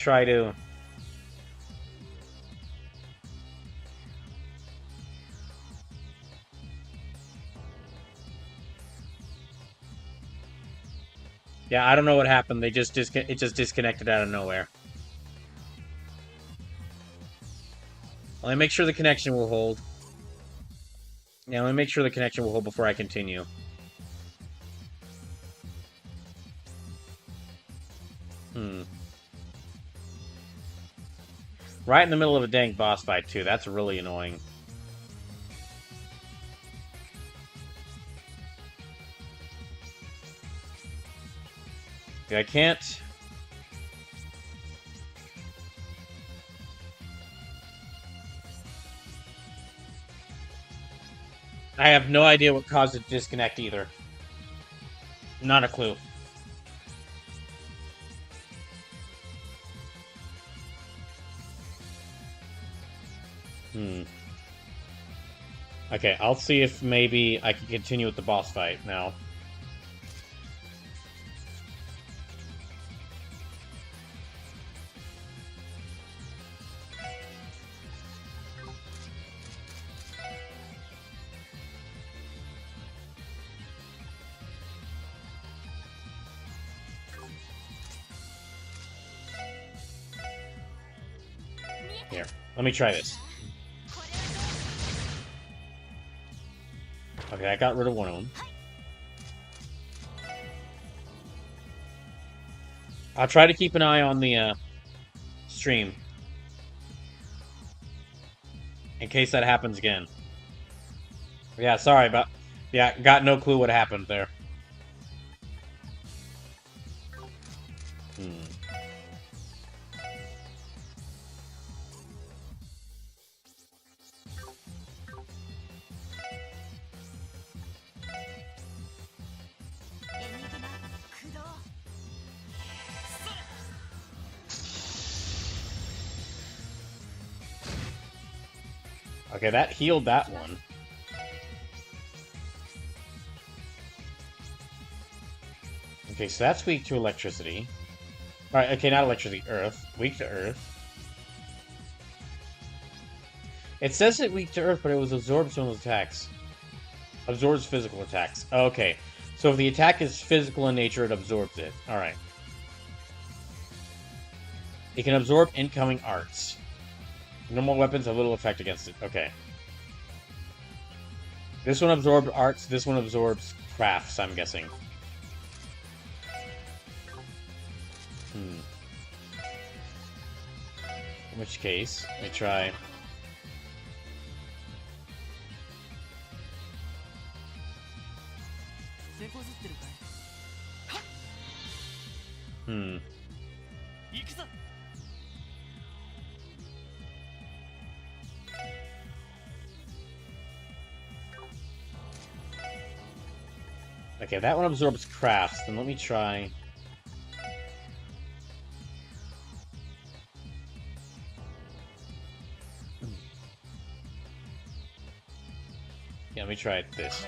Try to... Yeah, I don't know what happened. It just disconnected out of nowhere. Let me make sure the connection will hold. Yeah, let me make sure the connection will hold before I continue. Right in the middle of a dang boss fight, too. That's really annoying. I can't... I have no idea what caused it to disconnect either. Not a clue. Okay, I'll see if maybe I can continue with the boss fight now. Here, let me try this. Okay, I got rid of one of them. I'll try to keep an eye on the stream. In case that happens again. Yeah, sorry about... Yeah, got no clue what happened there. Okay, that healed that one. Okay, so that's weak to electricity. Alright, okay, not electricity, earth. Weak to earth. It says it weak to earth, but it was absorbed some of those attacks. Absorbs physical attacks. Okay, so if the attack is physical in nature, it absorbs it. Alright. It can absorb incoming arts. Normal weapons have little effect against it. Okay. This one absorbed arts, this one absorbs crafts, I'm guessing. In which case, let me try... Okay, that one absorbs crafts, then let me try... Yeah, let me try this.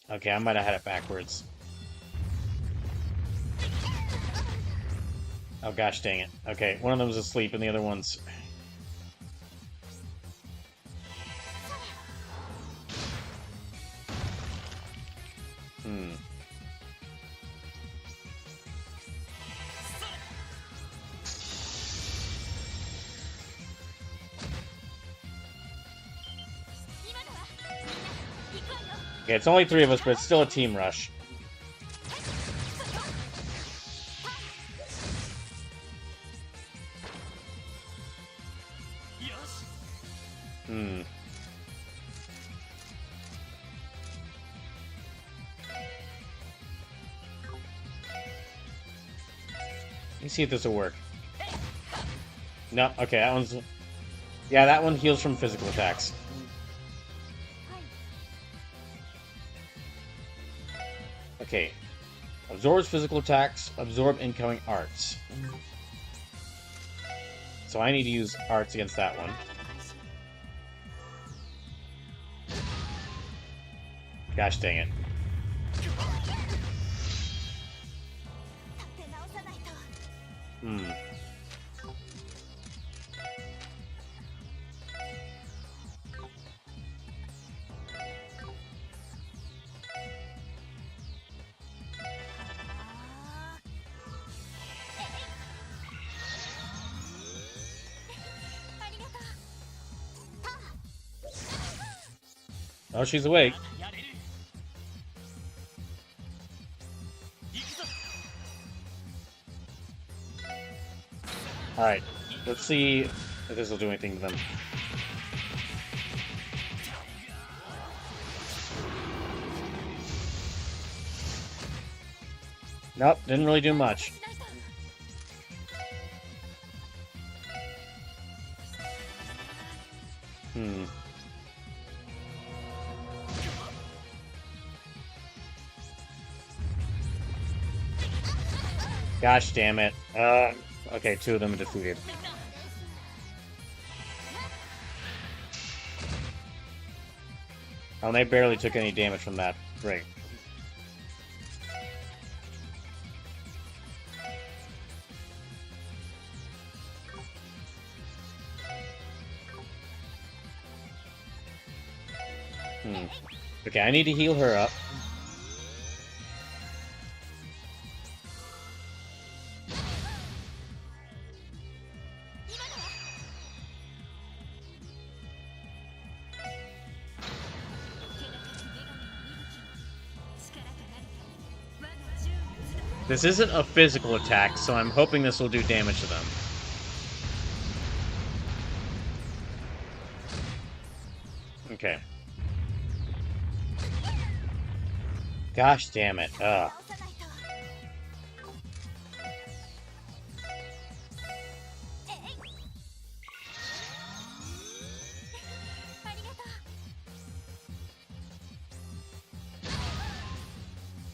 Okay, I might have had it backwards. Oh gosh dang it. Okay, one of them's asleep and the other one's... Okay, it's only 3 of us, but it's still a team rush. Let me see if this will work. No, okay, that one's... Yeah, that one heals from physical attacks. Okay. Absorbs physical attacks, absorb incoming arts. So I need to use arts against that one. Okay, Gosh dang it. Hmm. Oh, she's awake. Alright, let's see if this will do anything to them. Nope, didn't really do much. Hmm. Gosh damn it. Okay, 2 of them are defeated. Oh, and they barely took any damage from that. Great. Hmm. Okay, I need to heal her up. This isn't a physical attack, so I'm hoping this will do damage to them. Okay. Gosh damn it. Ugh.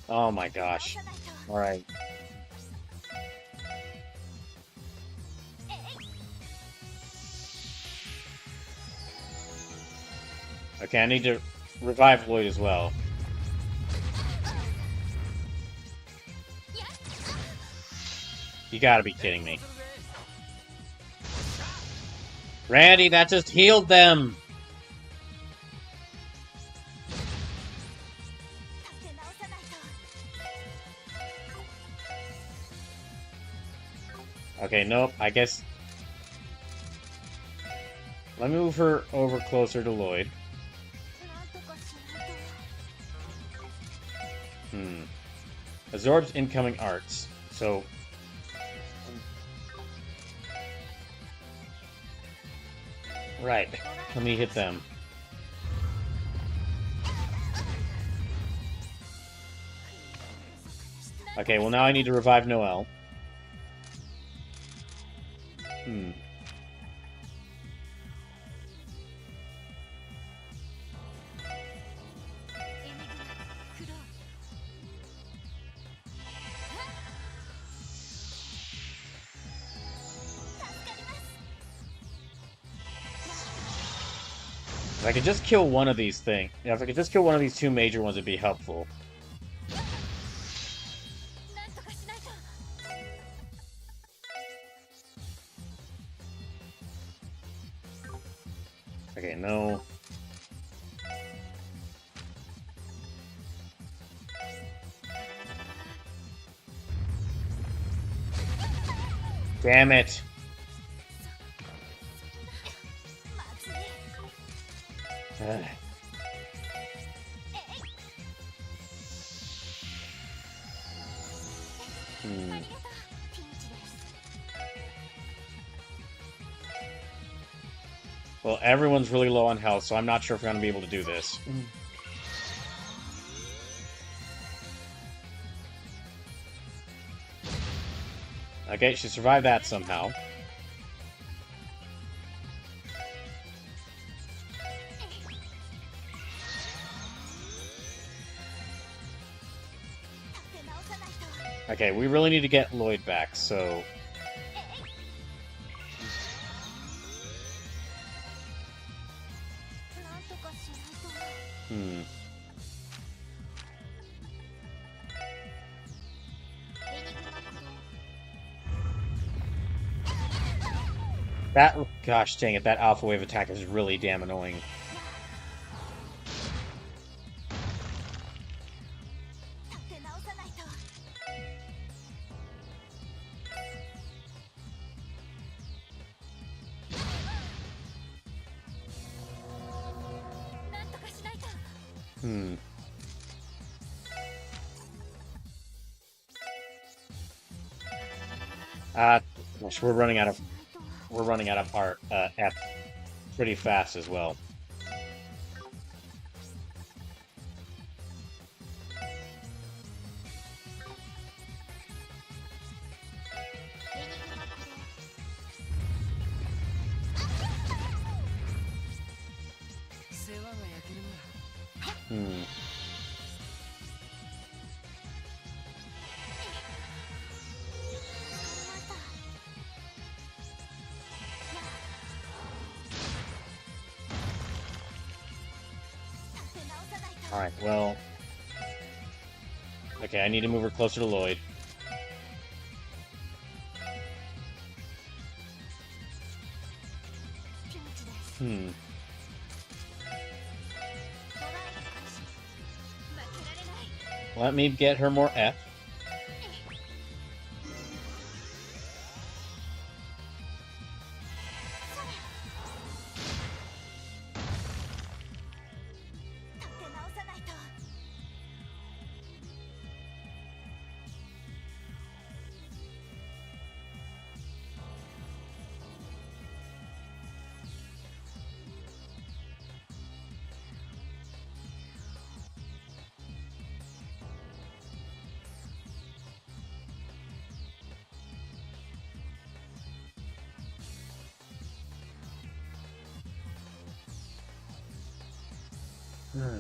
Oh my gosh. Alright. Okay, I need to revive Lloyd as well. You gotta be kidding me. Randy, that just healed them! Okay, nope, I guess... Let me move her over closer to Lloyd. Absorbs incoming arts, so... Right, let me hit them. Okay, well now I need to revive Noelle. If I could just kill one of these things... Yeah, if I could just kill one of these 2 major ones, it'd be helpful. Okay, no. Damn it. Well, everyone's really low on health, so I'm not sure if we're going to be able to do this. Okay, she survived that somehow. Okay, we really need to get Lloyd back, so... That, gosh dang it, that alpha wave attack is really damn annoying. Hmm. Gosh, we're running out of our F pretty fast as well. Hmm. Alright, well... Okay, I need to move her closer to Lloyd. Hmm. Let me get her more F. Hmm.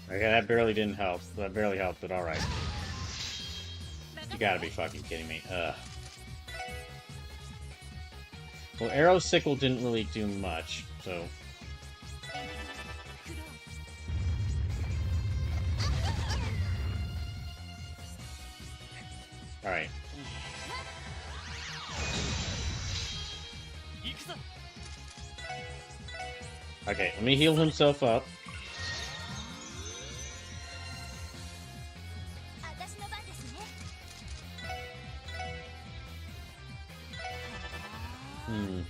Okay, that barely didn't help. That barely helped, but alright. You gotta be fucking kidding me. Ugh. Well, Arrow Sickle didn't really do much, so... Alright. Okay, let me heal himself up. Hmm.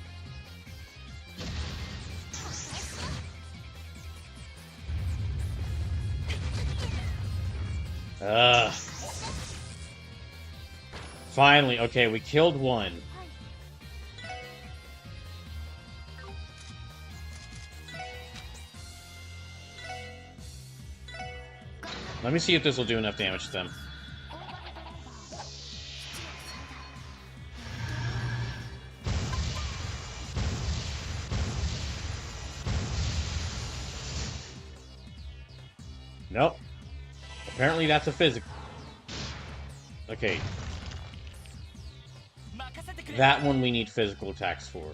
Ugh. Finally, okay, we killed one. Let me see if this will do enough damage to them. Nope. Apparently that's a physical. Okay. That one we need physical attacks for.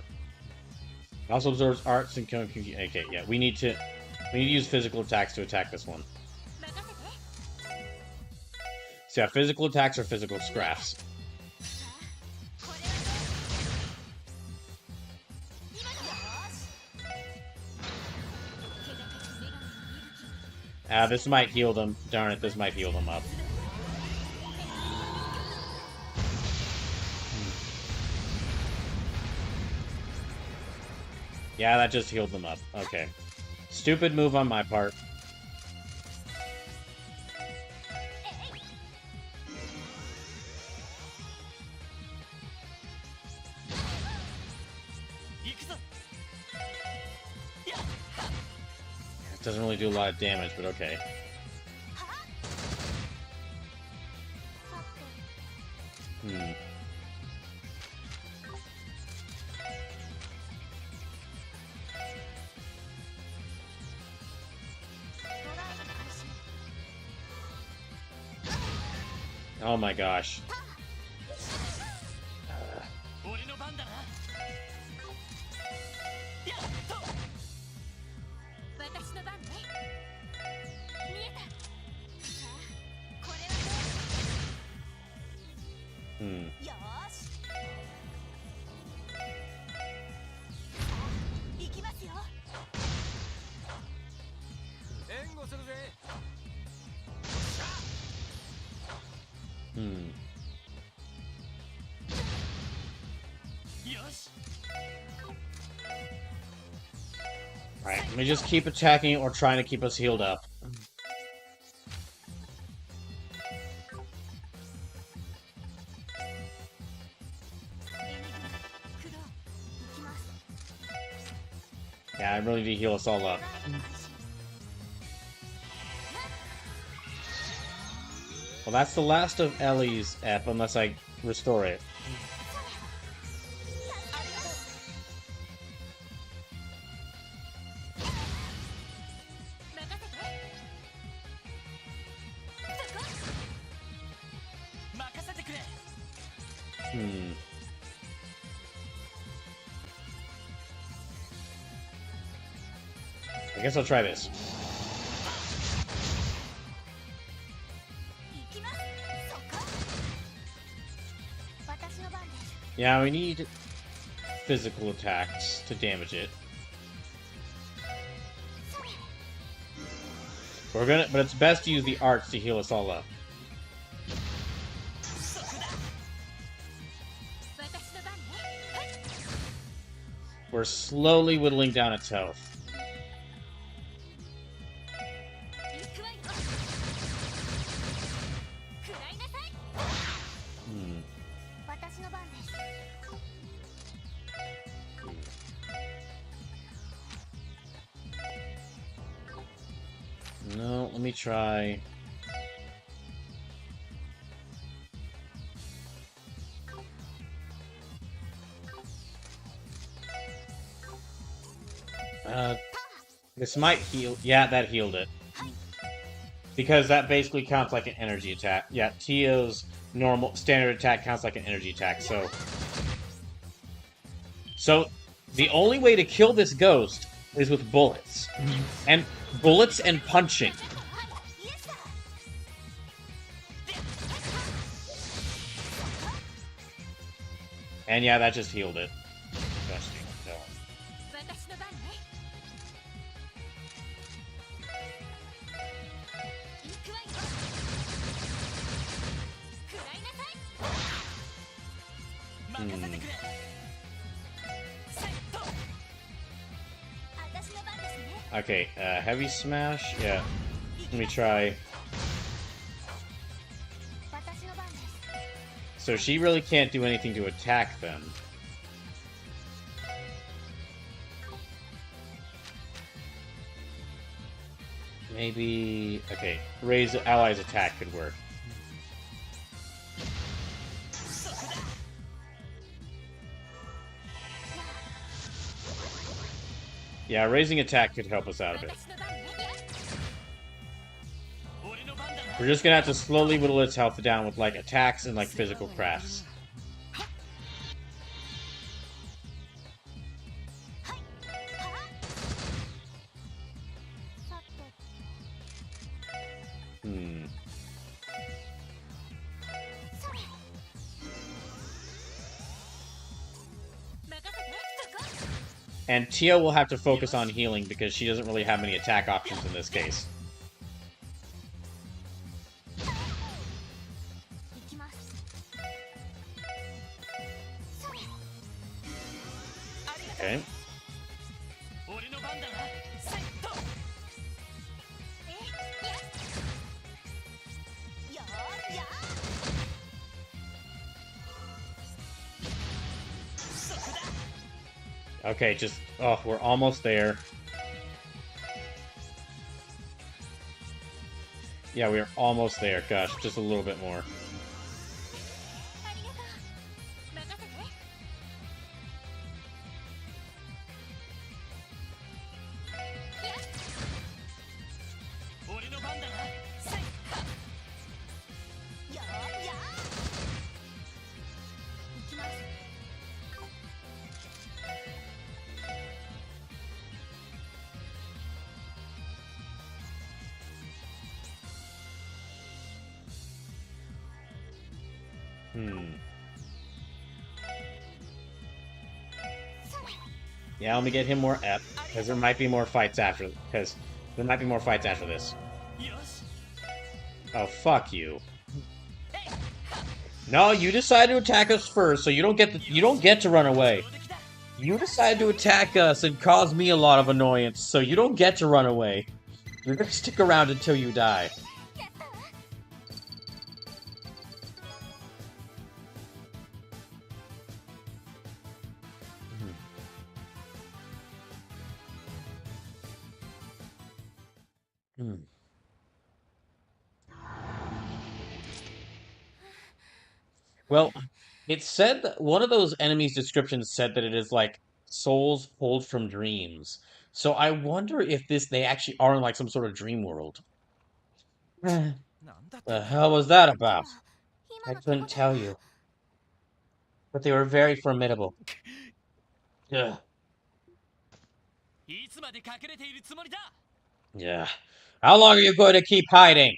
It also absorbs arts and... Okay, yeah, we need to use physical attacks to attack this one. So yeah, physical attacks are physical scraps. This might heal them. Darn it, this might heal them up. Yeah, that just healed them up. Okay. Stupid move on my part. It doesn't really do a lot of damage, but okay. Hmm. Oh my gosh. Hmm. Hmm. Alright, let me just keep attacking or trying to keep us healed up. Yeah, I really need to heal us all up. Well, that's the last of Ellie's ep, unless I restore it. Hmm. I guess I'll try this. Yeah, we need physical attacks to damage it. But it's best to use the arts to heal us all up. We're slowly whittling down its health. No, let me try. This might heal. Yeah, that healed it. Because that basically counts like an energy attack. Yeah, Tio's normal standard attack counts like an energy attack, so... So, the only way to kill this ghost is with bullets. And bullets and punching. And yeah, that just healed it. Disgusting. So. Okay, heavy smash? Yeah. Let me try. So she really can't do anything to attack them. Maybe... Okay, raise the allies' attack could work. Yeah, raising attack could help us out a bit. We're just gonna have to slowly whittle its health down with, like, attacks and, like, physical crafts. And Tio will have to focus on healing because she doesn't really have many attack options in this case. Okay. Okay, just... Oh, we're almost there. Yeah, we're almost there. Gosh, just a little bit more. Yeah, let me get him more ep, because there might be more fights after. Because there might be more fights after this. Oh, fuck you. No, you decided to attack us first, so you don't get to run away. You decided to attack us and cause me a lot of annoyance, so you don't get to run away. You're gonna stick around until you die. Hmm. Well, it said that one of those enemies' descriptions said that it is like souls pulled from dreams. So I wonder if they actually are in like some sort of dream world. The hell was that about? I couldn't tell you, but they were very formidable. Ugh. Yeah. How long are you going to keep hiding?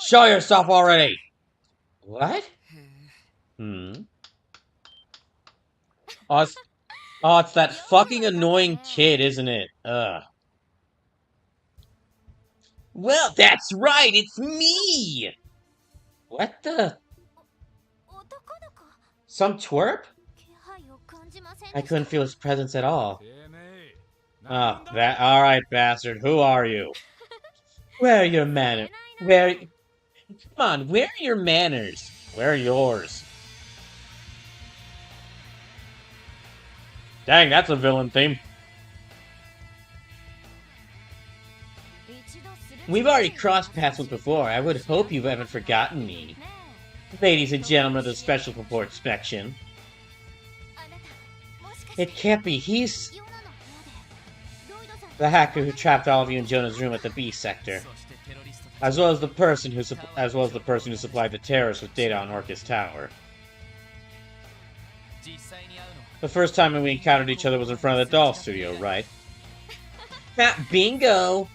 Show yourself already! What? Hmm. Oh, it's that fucking annoying kid, isn't it? Ugh. Well, that's right, it's me! What the? Some twerp? I couldn't feel his presence at all. Oh, alright, bastard, who are you? Where are your manners? Come on, where are your manners? Where are yours? Dang, that's a villain theme. We've already crossed paths once before. I would hope you haven't forgotten me. Ladies and gentlemen of the Special Report Inspection. It can't be. He's the hacker who trapped all of you in Jonah's room at the B sector, as well as the person who supplied the terrorists with data on Orcus Tower. The first time we encountered each other was in front of the doll studio, right? Bingo!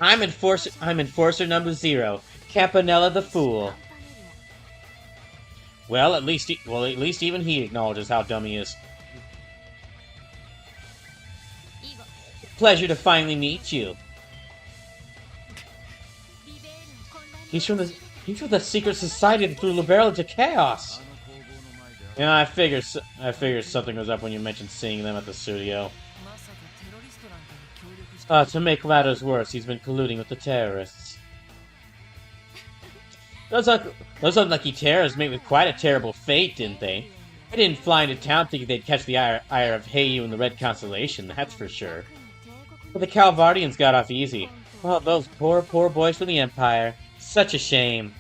I'm enforcer number 0, Campanella the Fool. Well, at least even he acknowledges how dumb he is. Pleasure to finally meet you. He's from the secret society that threw Libero into chaos. Yeah, I figured something was up when you mentioned seeing them at the studio. To make matters worse, he's been colluding with the terrorists. Those unlucky terrorists made with quite a terrible fate, didn't they? I didn't fly into town thinking they'd catch the ire of Heiyu and the Red Constellation, that's for sure. But the Calvardians got off easy. Oh, those poor boys from the Empire. Such a shame.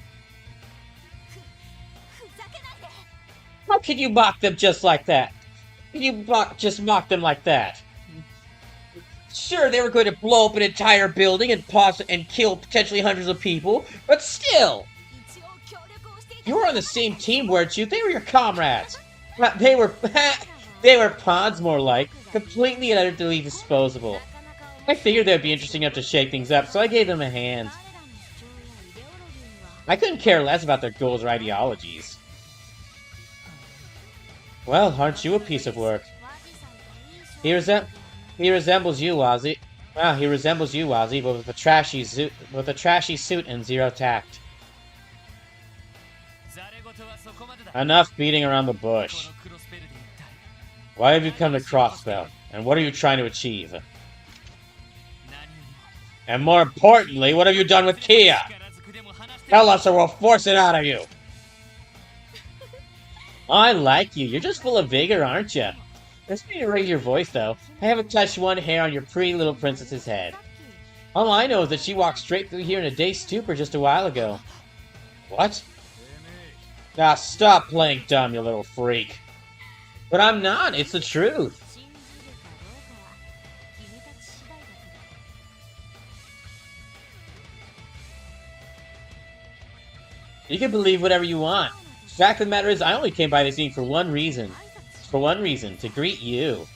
How could you mock them just like that? Can you just mock them like that? Sure, they were going to blow up an entire building and kill potentially hundreds of people, but still! You were on the same team, weren't you? They were your comrades. They were pawns, more like. Completely and utterly disposable. I figured they'd be interesting enough to shake things up, so I gave them a hand. I couldn't care less about their goals or ideologies. Well, aren't you a piece of work? He resembles you, Ozzy. Well, he resembles you, Ozzy, but with a trashy suit and 0 tact. Enough beating around the bush. Why have you come to Crossbelt? And what are you trying to achieve? And more importantly, what have you done with Kia? Tell us or we'll force it out of you! I like you. You're just full of vigor, aren't you? Let's need to raise your voice, though. I haven't touched one hair on your pretty little princess's head. All I know is that she walked straight through here in a day stupor just a while ago. What? Ah, stop playing dumb, you little freak. But I'm not. It's the truth. You can believe whatever you want. The fact of the matter is, I only came by this meeting for one reason. To greet you.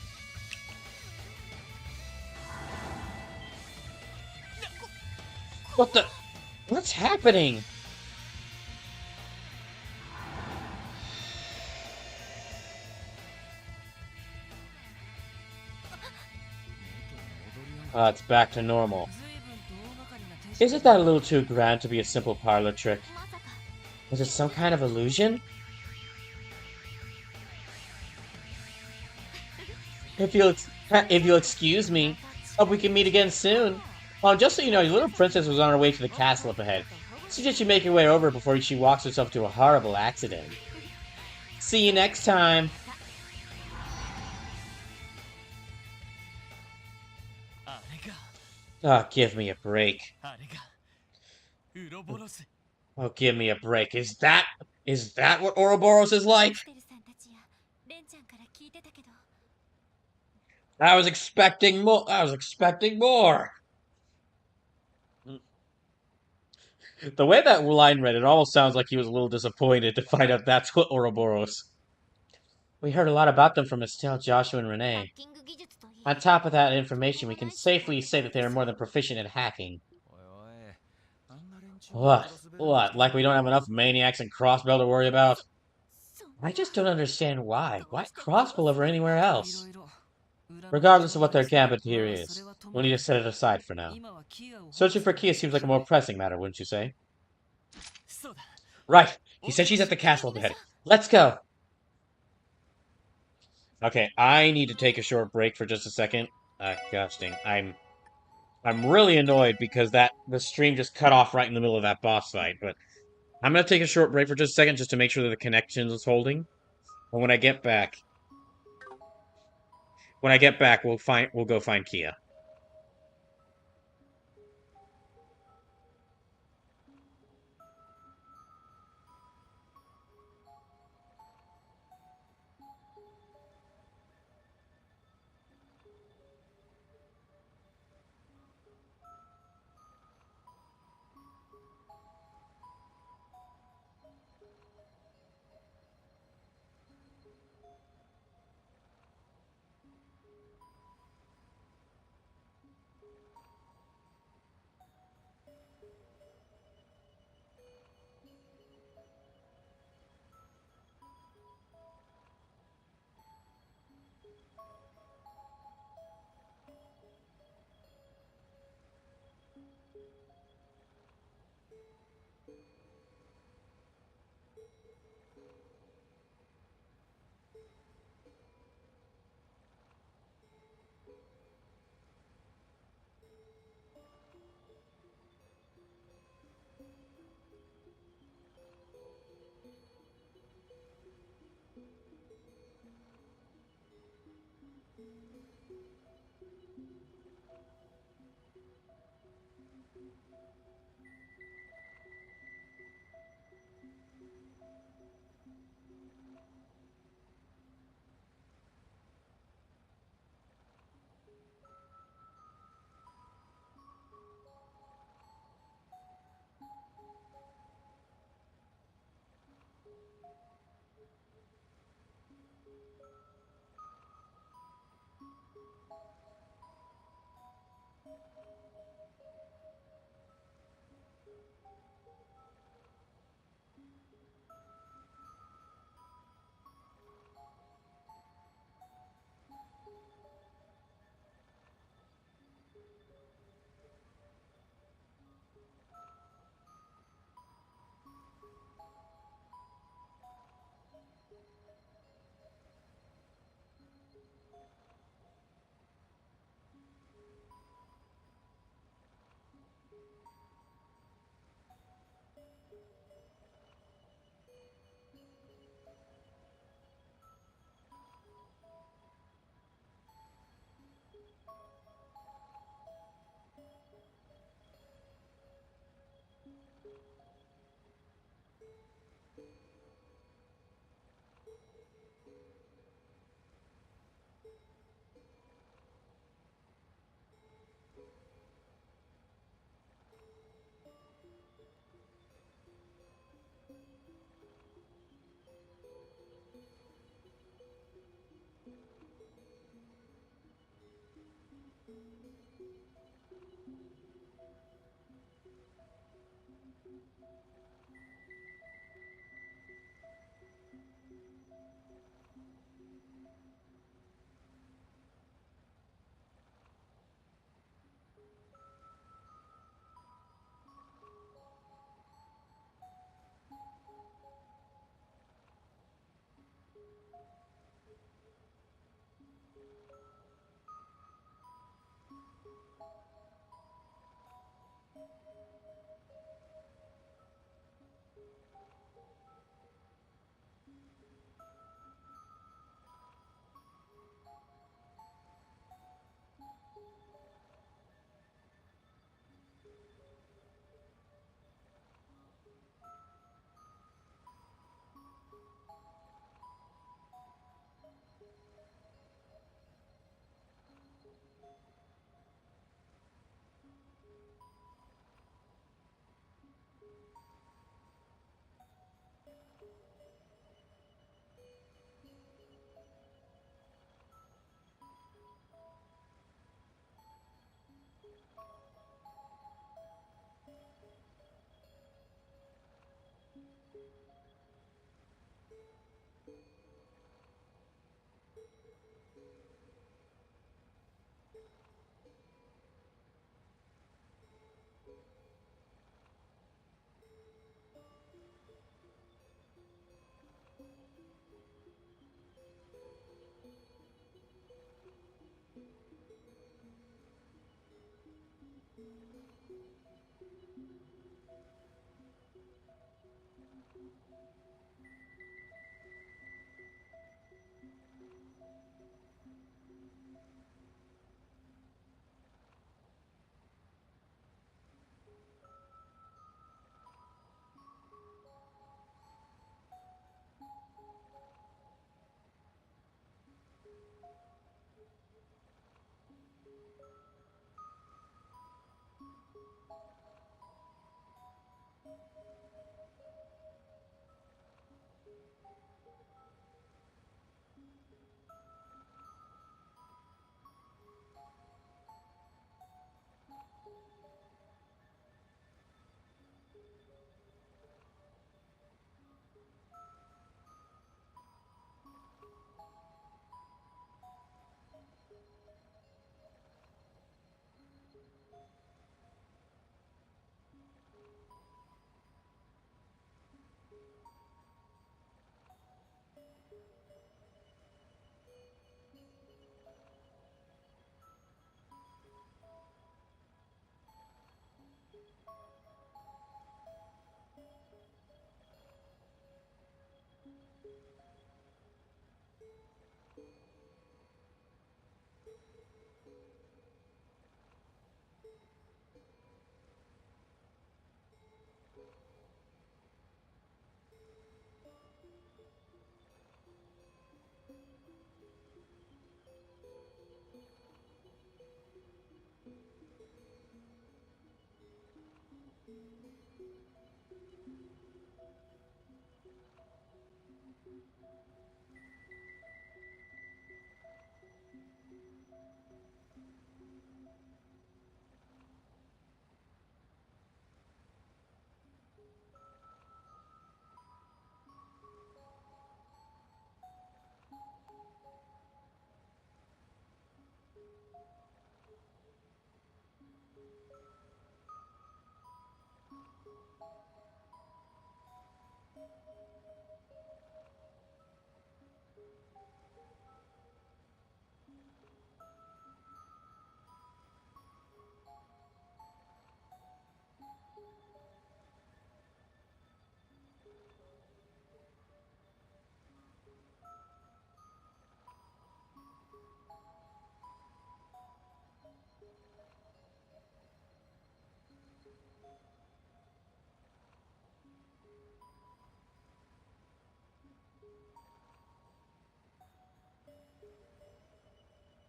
What the? What's happening? It's back to normal. Isn't that a little too grand to be a simple parlor trick? Is it some kind of illusion? If you'll excuse me, hope we can meet again soon. Just so you know, your little princess was on her way to the castle up ahead. Suggest you make your way over before she walks herself to a horrible accident. See you next time. Oh, give me a break. Oh, give me a break. Is that what Ouroboros is like? I was expecting more. I was expecting more. The way that line read, it almost sounds like he was a little disappointed to find out that's what Ouroboros. We heard a lot about them from Estelle, Joshua, and Renee. On top of that information, we can safely say that they are more than proficient at hacking. What? What? Like we don't have enough maniacs and Crossbell to worry about? I just don't understand why. Why Crossbell over anywhere else? Regardless of what their gambit here is, we need to set it aside for now. Searching for Kia seems like a more pressing matter, wouldn't you say? Right. He said she's at the castle up ahead. Let's go. Okay, I need to take a short break for just a second. Gosh dang, I'm really annoyed because that the stream just cut off right in the middle of that boss fight. But I'm gonna take a short break for just a second just to make sure that the connection is holding. And when I get back, we'll go find Kia.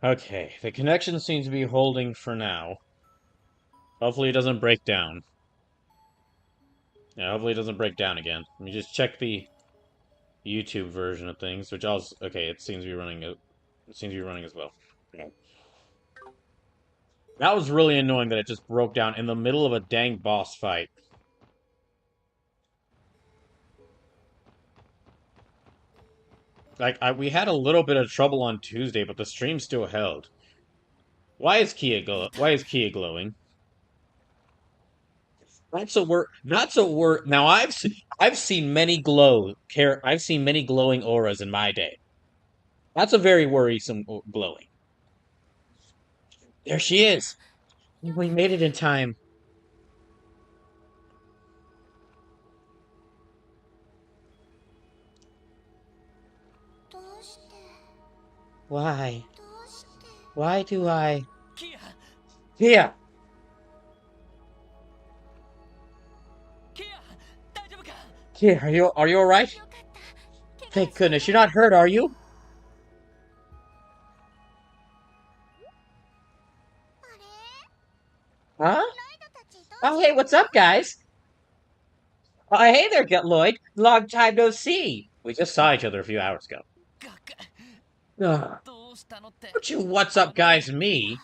Okay, the connection seems to be holding for now. Hopefully it doesn't break down. Yeah, hopefully it doesn't break down again. Let me just check the YouTube version of things, which also okay, it seems to be running. It seems to be running as well. Yeah. That was really annoying that it just broke down in the middle of a dang boss fight. Like we had a little bit of trouble on Tuesday, but the stream still held. Why is Kia glowing? Not so wor Now I've seen many I've seen many glowing auras in my day. That's a very worrisome glowing. There she is. We made it in time. Why? Why do I? Kia, ケア、大丈夫か？ Kia, are you all right? よかった。怪我 Thank して goodness, な you're い？ not hurt, are you? あれ？ Huh? ロイドたちどう Oh, し hey, た what's の？ up, guys? Oh, hey there, Get Lloyd. Long time no see. We just saw each other a few hours ago. ガク。Ugh, どうしたのって。 don't you what's あ up, のね、guys me?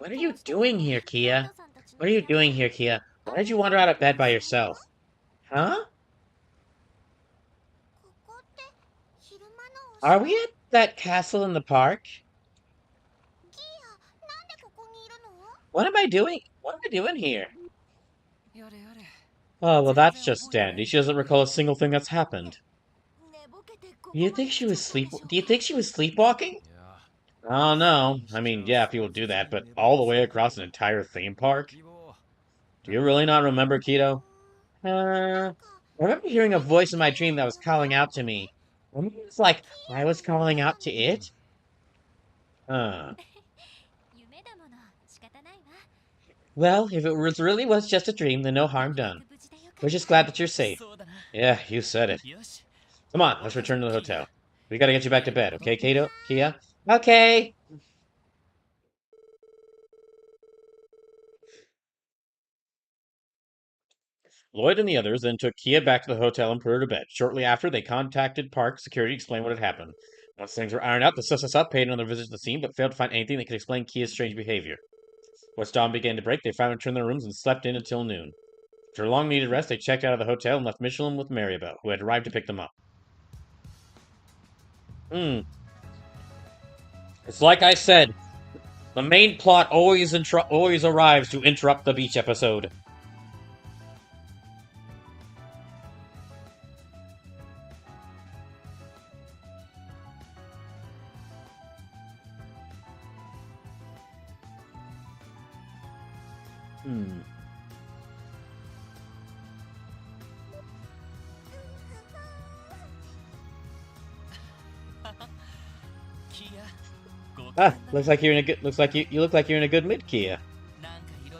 What are ど you うしても doing here, ロイ Kia? ドさんたち What の are you 部屋 doing で here, Kia? ア Why did you ミューズ wander メ out ン of ト bed を by しよう yourself? よ。Huh? ここって昼間のお城？ Are we at that castle in the park? What am I doing? What am I doing here? やれやれ Oh, well, 全 that's 然 just 覚えてな dandy. い She けど doesn't recall a single thing that's happened. 寝ぼけてこ Do こ you ま think で she 来ちゃ was ったん sleep? でしょう Do you か think she was sleepwalking? いや I don't know. I mean, yeah, people do that, but all the way across an entire theme park? 希望 Do you really not remember, Keto? I remember hearing a voice in my dream that was calling out to me. Remember it was like I was calling out to it? Uh. 夢だもの仕方ないわ Well, if it really was just a dream, then no harm とにか done. く無事でよか We're っ just た glad that you're safe. そうだな Yeah, you said it. よし Come on, let's return to the hotel. We gotta get you back to bed, okay, Kato? Kia? Okay! Lloyd and the others then took Kia back to the hotel and put her to bed. Shortly after, they contacted park security to explain what had happened. Once things were ironed out, the suspects up paid another visit to the scene, but failed to find anything that could explain Kia's strange behavior. Once dawn began to break, they finally returned to their rooms and slept in until noon. After a long-needed rest, they checked out of the hotel and left Michelin with Maribel, who had arrived to pick them up. It's like I said, the main plot always arrives to interrupt the beach episode. Hmm. Ah, looks like you're in a good. Looks like you look like you're in a good mood, Kia.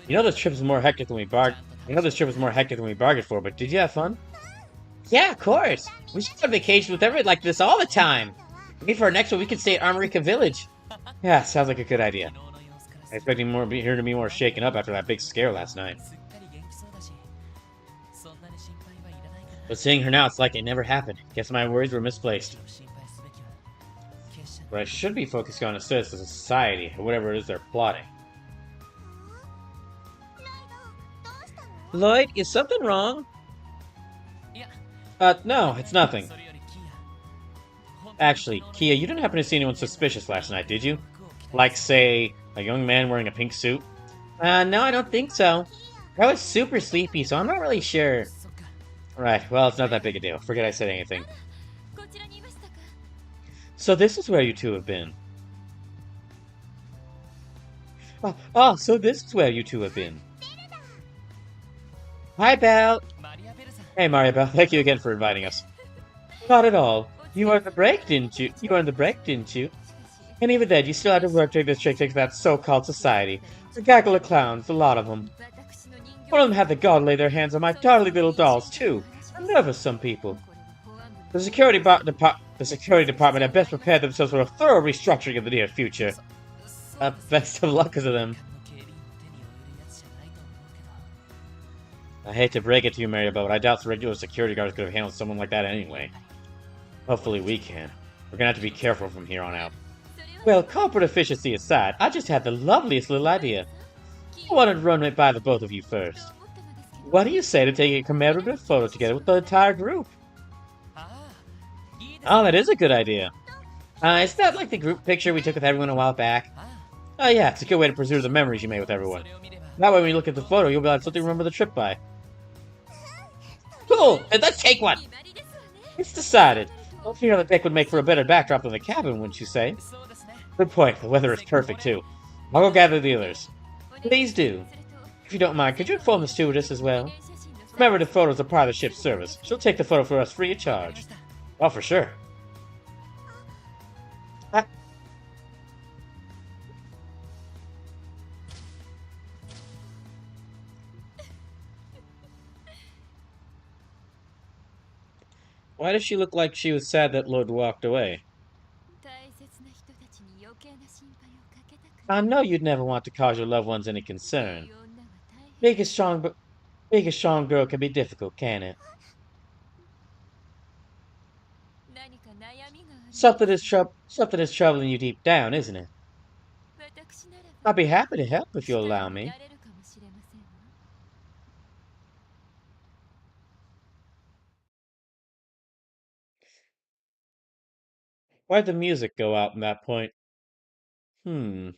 You know this trip is more hectic than we bargained. You know this trip was more hectic than we bargained for, but did you have fun? Yeah, of course. We should have vacations with everybody like this all the time. Maybe for our next one, we could stay at Armorica Village. Yeah, sounds like a good idea. I expecting more here to be more shaken up after that big scare last night. But seeing her now, it's like it never happened. Guess my worries were misplaced. What I should be focusing on instead is the society, or whatever it is they're plotting. Lloyd, is something wrong? No, it's nothing. Actually, Kia, you didn't happen to see anyone suspicious last night, did you? Like, say, a young man wearing a pink suit? No, I don't think so. I was super sleepy, so I'm not really sure. Right, well, it's not that big a deal. Forget I said anything. こちらにいましたか So this is where you two have been. Oh, so this is where you two have been. Hi, Belle. マリアベルさん Hey, Maribel. Thank you again for inviting us. Not at all. You earned the break, didn't you? You earned the break, didn't you? And even then, you still had to work to take this trick to that so-called society. The gaggle of clowns, a lot of them. 私の人形 One of them had the gall lay their hands on my darling little dolls, too. I'm nervous, some people. The security department had best prepared themselves for a thorough restructuring in the near future. Best of luck to them. 警備員の手に負えるやつじゃないと思うけど I hate to break it to you, Maribel, but I doubt the regular security guards could have handled someone like that anyway. Hopefully we can. We're gonna have to be careful from here on out. Well, corporate efficiency aside, I just had the loveliest little idea. I wanted to run it by the both of you first. What do you say to taking a commemorative photo together with the entire group? ああいいです Oh, that is a good idea. Is that like the group picture we took with everyone a while back? あ Oh yeah, it's a good way to preserve the memories you made with あ everyone. それを見れば That way when you look at the photo, you'll be able to something to remember the trip by. Cool! And let's take one! 決まりですわね It's decided. Don't figure the deck would make for a better backdrop than the cabin, wouldn't you say? そうですね Good point. The weather is perfect, too. I'll go gather the others. Please do. If you don't mind, could you inform the stewardess as well? Remember, the photos are part of the ship's service. She'll take the photo for us free of charge. Oh, for sure. Ah. Why does she look like she was sad that Lloyd walked away? 大切な人たちに余計な心配をかけたくない I know you'd never want to cause your loved ones any concern. 女は大変 Being a strong girl can be difficult, can it? 何か悩みがある Something is troubling you deep down, isn't it? 私ならば I'll be happy to help if you'll allow 力に me. なれるかもしれませんわ Why'd the music go out in that point? Hmm.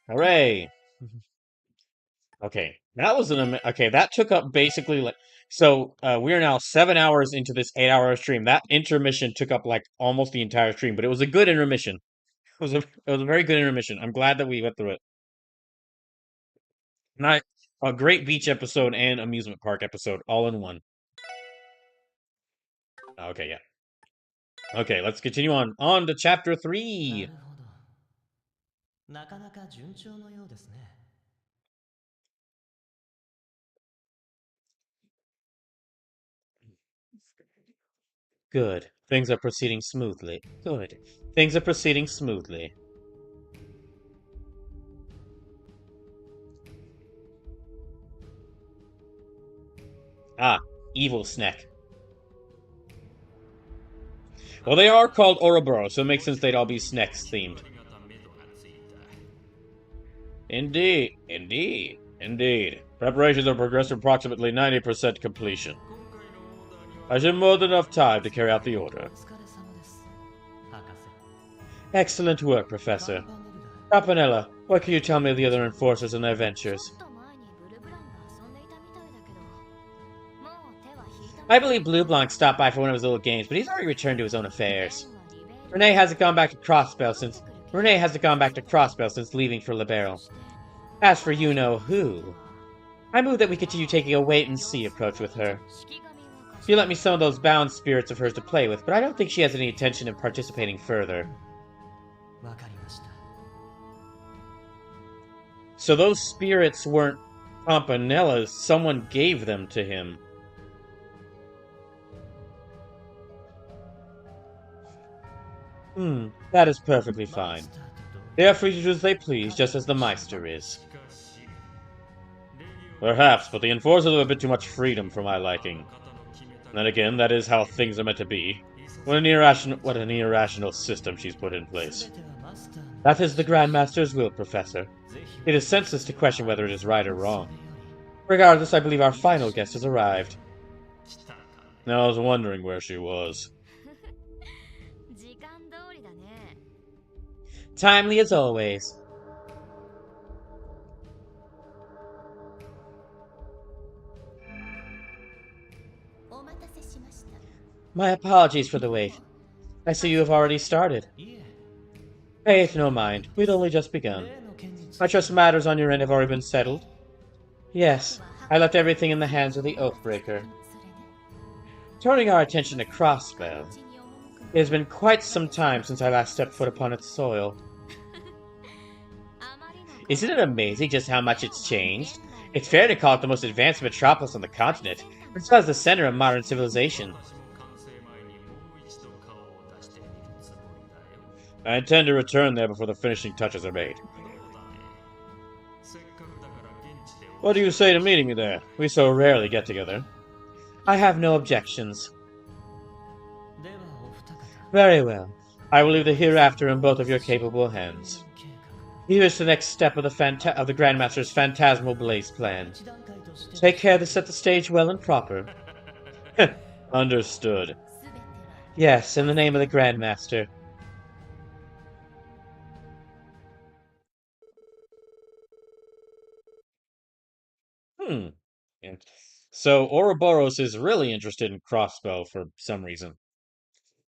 Hooray! Okay, that was okay. That took up basically like so. We are now 7 hours into this 8 hour stream. That intermission took up like almost the entire stream, but it was a good intermission. It was a very good intermission. I'm glad that we went through it. Not a great beach episode and amusement park episode all in one. Okay, yeah. Okay, let's continue on to chapter 3. なかなか順調のようですね。Good. Things are proceeding smoothly. Good. Things are proceeding smoothly. Ah, evil snack. Well, they are called Ouroboros, so it makes sense they'd all be snacks themed. Indeed, indeed, indeed. Preparations are progressing approximately 90% completion. I should have more than enough time to carry out the order. Excellent work, Professor. Campanella, what can you tell me of the other enforcers and their ventures? I believe Blue Blanc stopped by for one of his little games, but he's already returned to his own affairs. Renee hasn't gone back to Crossbell since leaving for Libero. As for you-know-who, I move that we continue taking a wait-and-see approach with her. She let me some of those bound spirits of hers to play with, but I don't think she has any intention of participating further. So those spirits weren't Campanella's, someone gave them to him. That is perfectly fine. They are free to do as they please, just as the Meister is. Perhaps, but the Enforcers have a bit too much freedom for my liking. Then again, that is how things are meant to be. What an irrational system she's put in place. That is the Grandmaster's will, Professor. It is senseless to question whether it is right or wrong. Regardless, I believe our final guest has arrived. Now I was wondering where she was. Timely as always. My apologies for the wait. I see you have already started. Pay it no mind. We'd only just begun. I trust matters on your end have already been settled. Yes, I left everything in the hands of the Oathbreaker. Turning our attention to Crossbell, it has been quite some time since I last stepped foot upon its soil. Isn't it amazing just how much it's changed? It's fair to call it the most advanced metropolis on the continent, as well as the center of modern civilization. I intend to return there before the finishing touches are made. What do you say to meeting me there? We so rarely get together. I have no objections. Very well. I will leave the hereafter in both of your capable hands. Here is the next step of the Grandmaster's Phantasmal Blaze plan. Take care to set the stage well and proper. Understood. Yes, in the name of the Grandmaster. Yeah. So Ouroboros is really interested in Crossbow for some reason.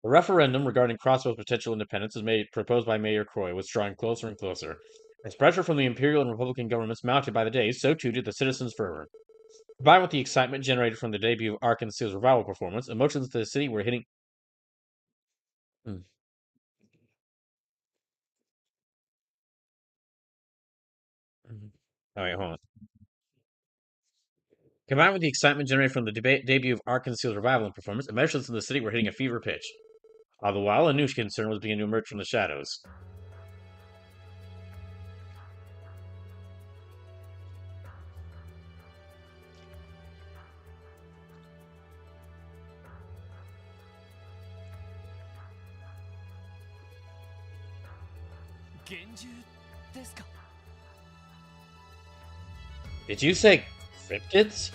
The referendum regarding Crossbow's potential independence proposed by Mayor Croy was drawing closer and closer. As pressure from the Imperial and Republican governments mounted by the day, so too did the citizens' fervor. Combined with the excitement generated from the debut of Ark and Seal's revival performance, emotions to the city were hitting... Oh, wait, hold on. Combined with the excitement generated from the debut of Ark and Seal's revival and performance, emotions in the city were hitting a fever pitch. All the while, a new concern was beginning to emerge from the shadows. Did you say cryptids?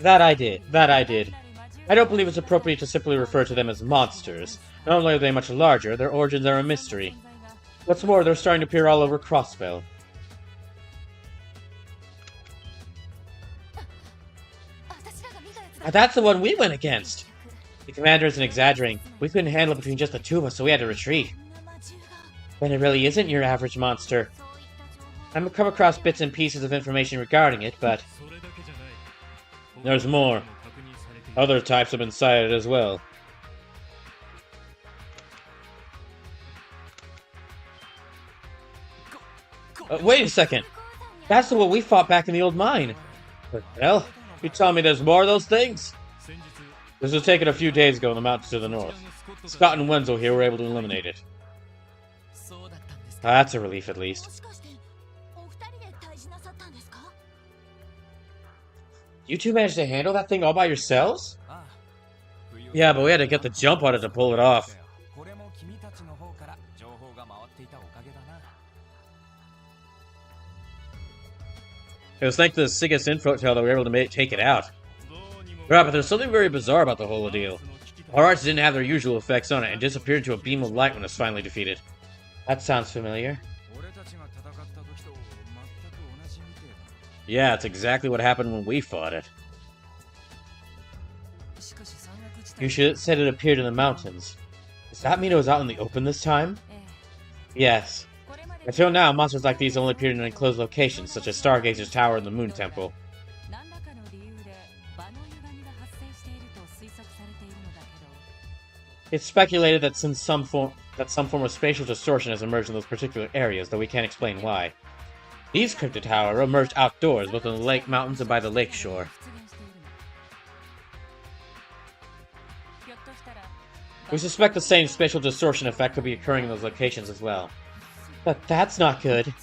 That I did. I don't believe it's appropriate to simply refer to them as monsters. Not only are they much larger, their origins are a mystery. What's more, they're starting to appear all over Crossbell. That's the one we went against! The commander isn't exaggerating. We couldn't handle it between just the two of us, so we had to retreat. But it really isn't your average monster. I've come across bits and pieces of information regarding it, but there's more. Other types have been sighted as well. Wait a second. That's the one we fought back in the old mine. What the hell? You tell me there's more of those things? This was taken a few days ago in the mountains to the north. Scott and Wenzel here were able to eliminate it. That's a relief, at least. You two managed to handle that thing all by yourselves? Yeah, but we had to get the jump on it to pull it off. It was thanks to the Sigus Infotel that we were able to take it out. Right, but there's something very bizarre about the whole ordeal. Our arts didn't have their usual effects on it and disappeared into a beam of light when it was finally defeated. That sounds familiar. Yeah, it's exactly what happened when we fought it. You said it appeared in the mountains. Does that mean it was out in the open this time? Yes. Until now, monsters like these only appeared in enclosed locations, such as Stargazer's Tower and the Moon Temple. It's speculated that some form of spatial distortion has emerged in those particular areas, though we can't explain why. These cryptids, however, emerged outdoors, both in the lake mountains and by the lake shore. We suspect the same spatial distortion effect could be occurring in those locations as well. But that's not good.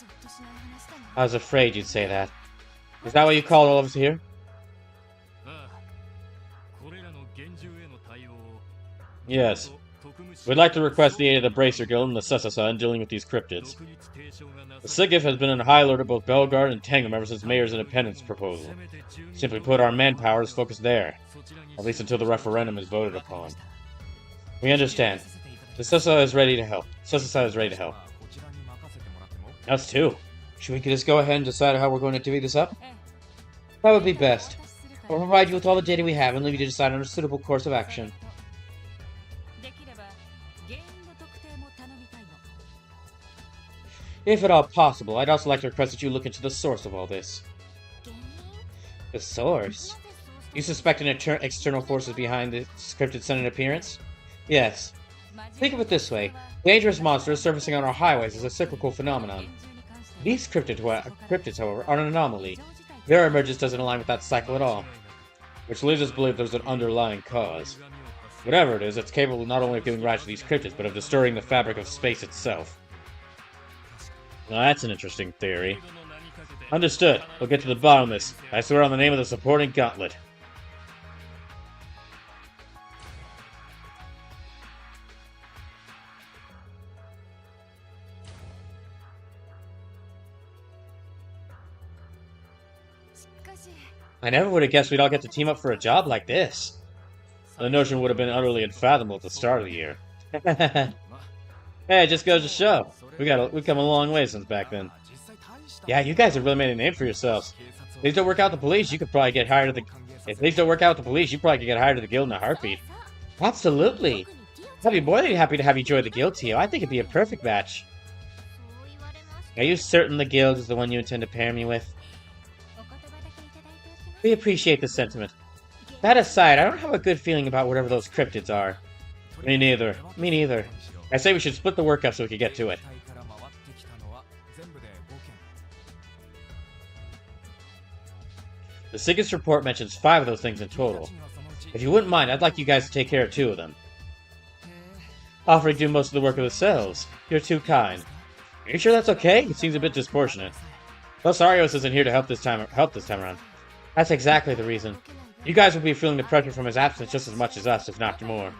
I was afraid you'd say that. Is that why you called all of us here? Yes. We'd like to request the aid of the Bracer Guild and the Sesasa in dealing with these cryptids. The SIGIF has been in high alert of both Belgard and Tangum ever since Mayor's independence proposal. Simply put, our manpower is focused there. At least until the referendum is voted upon. We understand. The Sesasa is ready to help. Us too. Should we just go ahead and decide how we're going to divvy this up? That would be best. We'll provide you with all the data we have and leave you to decide on a suitable course of action. If at all possible, I'd also like to request that you look into the source of all this. The source? You suspect an external forces behind the scripted sudden appearance? Yes. Think of it this way. Dangerous monsters surfacing on our highways is a cyclical phenomenon. These cryptids, however, are an anomaly. Their emergence doesn't align with that cycle at all. Which leads us to believe there's an underlying cause. Whatever it is, it's capable not only of giving rise to these cryptids, but of distorting the fabric of space itself. Now that's an interesting theory. Understood. We'll get to the bottom of this. I swear on the name of the supporting gauntlet. I never would have guessed we'd all get to team up for a job like this. The notion would have been utterly unfathomable at the start of the year. Hey, it just goes to show. We've come a long way since back then. Yeah, you guys have really made a name for yourselves. If things don't work out with the police, you could probably get hired at the... If things don't work out with the police, you probably could get hired at the guild in a heartbeat. Absolutely. I'd be more than happy to have you join the guild, Tio. I think it'd be a perfect match. Are you certain the guild is the one you intend to pair me with? We appreciate the sentiment. That aside, I don't have a good feeling about whatever those cryptids are. Me neither. Me neither. I say we should split the work up so we can get to it. The Sigus report mentions 5 of those things in total. If you wouldn't mind, I'd like you guys to take care of 2 of them. Offering to do most of the work ourselves. You're too kind. Are you sure that's okay? It seems a bit disproportionate. Plus, Arios isn't here to help this time around. That's exactly the reason. You guys will be feeling the pressure from his absence just as much as us, if not more.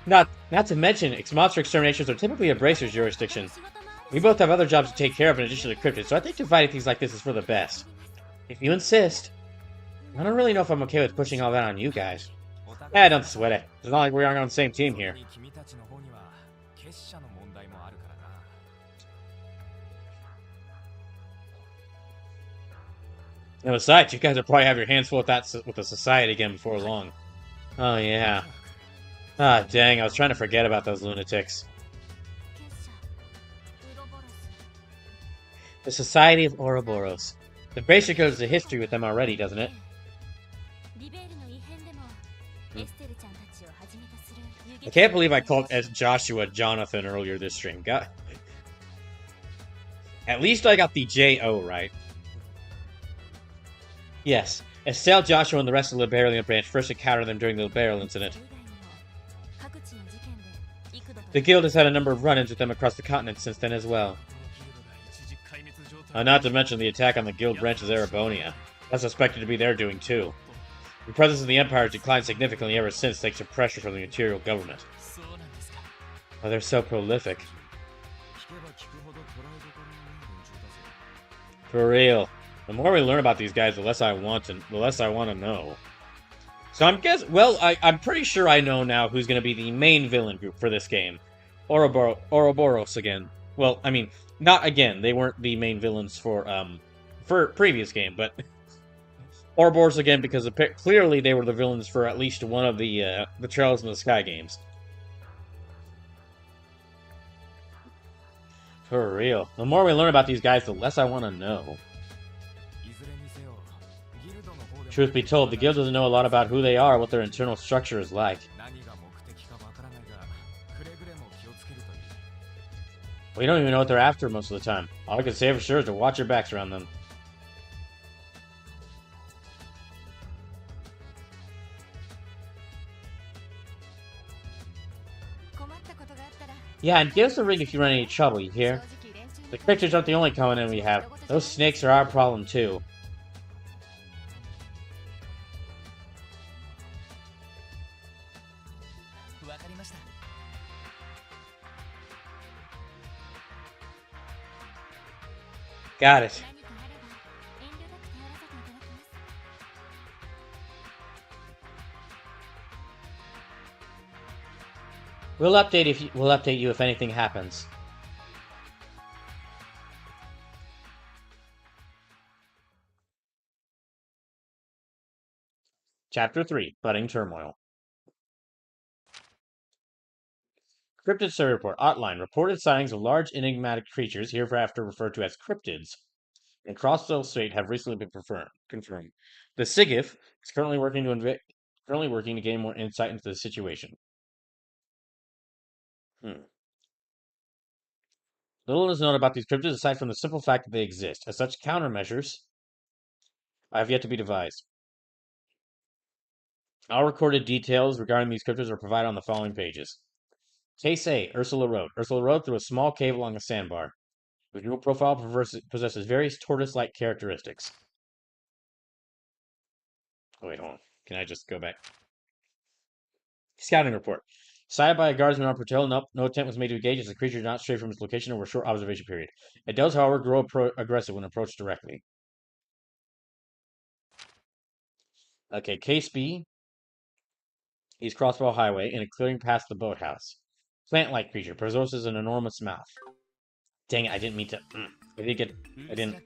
Not to mention, monster exterminations are typically a Bracer's jurisdiction. We both have other jobs to take care of in addition to cryptids, so I think dividing things like this is for the best. If you insist. I don't really know if I'm okay with pushing all that on you guys. Eh, don't sweat it. It's not like we aren't on the same team here. And besides, you guys will probably have your hands full with the society again before long. Oh yeah. Ah, dang, I was trying to forget about those lunatics. The Society of Ouroboros. The basic goes to history with them already, doesn't it? I can't believe I called Joshua Jonathan earlier this stream. At least I got the J-O right. Yes, Estelle, Joshua, and the rest of the Liberalian branch first encountered them during the Liberal incident. The guild has had a number of run-ins with them across the continent since then as well. Not to mention the attack on the guild branches of Erebonia. That's suspected to be their doing too. The presence of the Empire has declined significantly ever since thanks to pressure from the Imperial government. Oh, they're so prolific. For real. The more we learn about these guys, the less I want to know. So I'm pretty sure I know now who's going to be the main villain group for this game. Ouroboros again. Well, I mean, not again. They weren't the main villains for previous game, but Ouroboros again because clearly they were the villains for at least one of the Trails in the Sky games. For real. The more we learn about these guys, the less I want to know. Truth be told, the guild doesn't know a lot about who they are or what their internal structure is like. We don't even know what they're after most of the time. All I can say for sure is to watch your backs around them. Yeah, and give us a ring if you run any trouble, you hear? The creatures aren't the only common enemy we have. Those snakes are our problem too. Got it. We'll update you if anything happens. Chapter 3, Budding Turmoil. Cryptid Survey Report. Outline. Reported sightings of large enigmatic creatures, hereafter referred to as cryptids, in Crossdale State have recently been confirmed. The SIGIF is currently working to gain more insight into the situation. Little is known about these cryptids aside from the simple fact that they exist. As such, countermeasures have yet to be devised. All recorded details regarding these cryptids are provided on the following pages. Case A, Ursula Road. Ursula Road through a small cave along a sandbar. The visual profile possesses various tortoise-like characteristics. Oh, wait, hold on. Can I just go back? Scouting report. Sighted by a guardsman on patrol, no attempt was made to engage as the creature did not stray from its location over a short observation period. It does, however, grow aggressive when approached directly. Okay, Case B is Crossbow Highway in a clearing past the boathouse. Plant-like creature, possesses an enormous mouth. Dang it, I didn't mean to. I didn't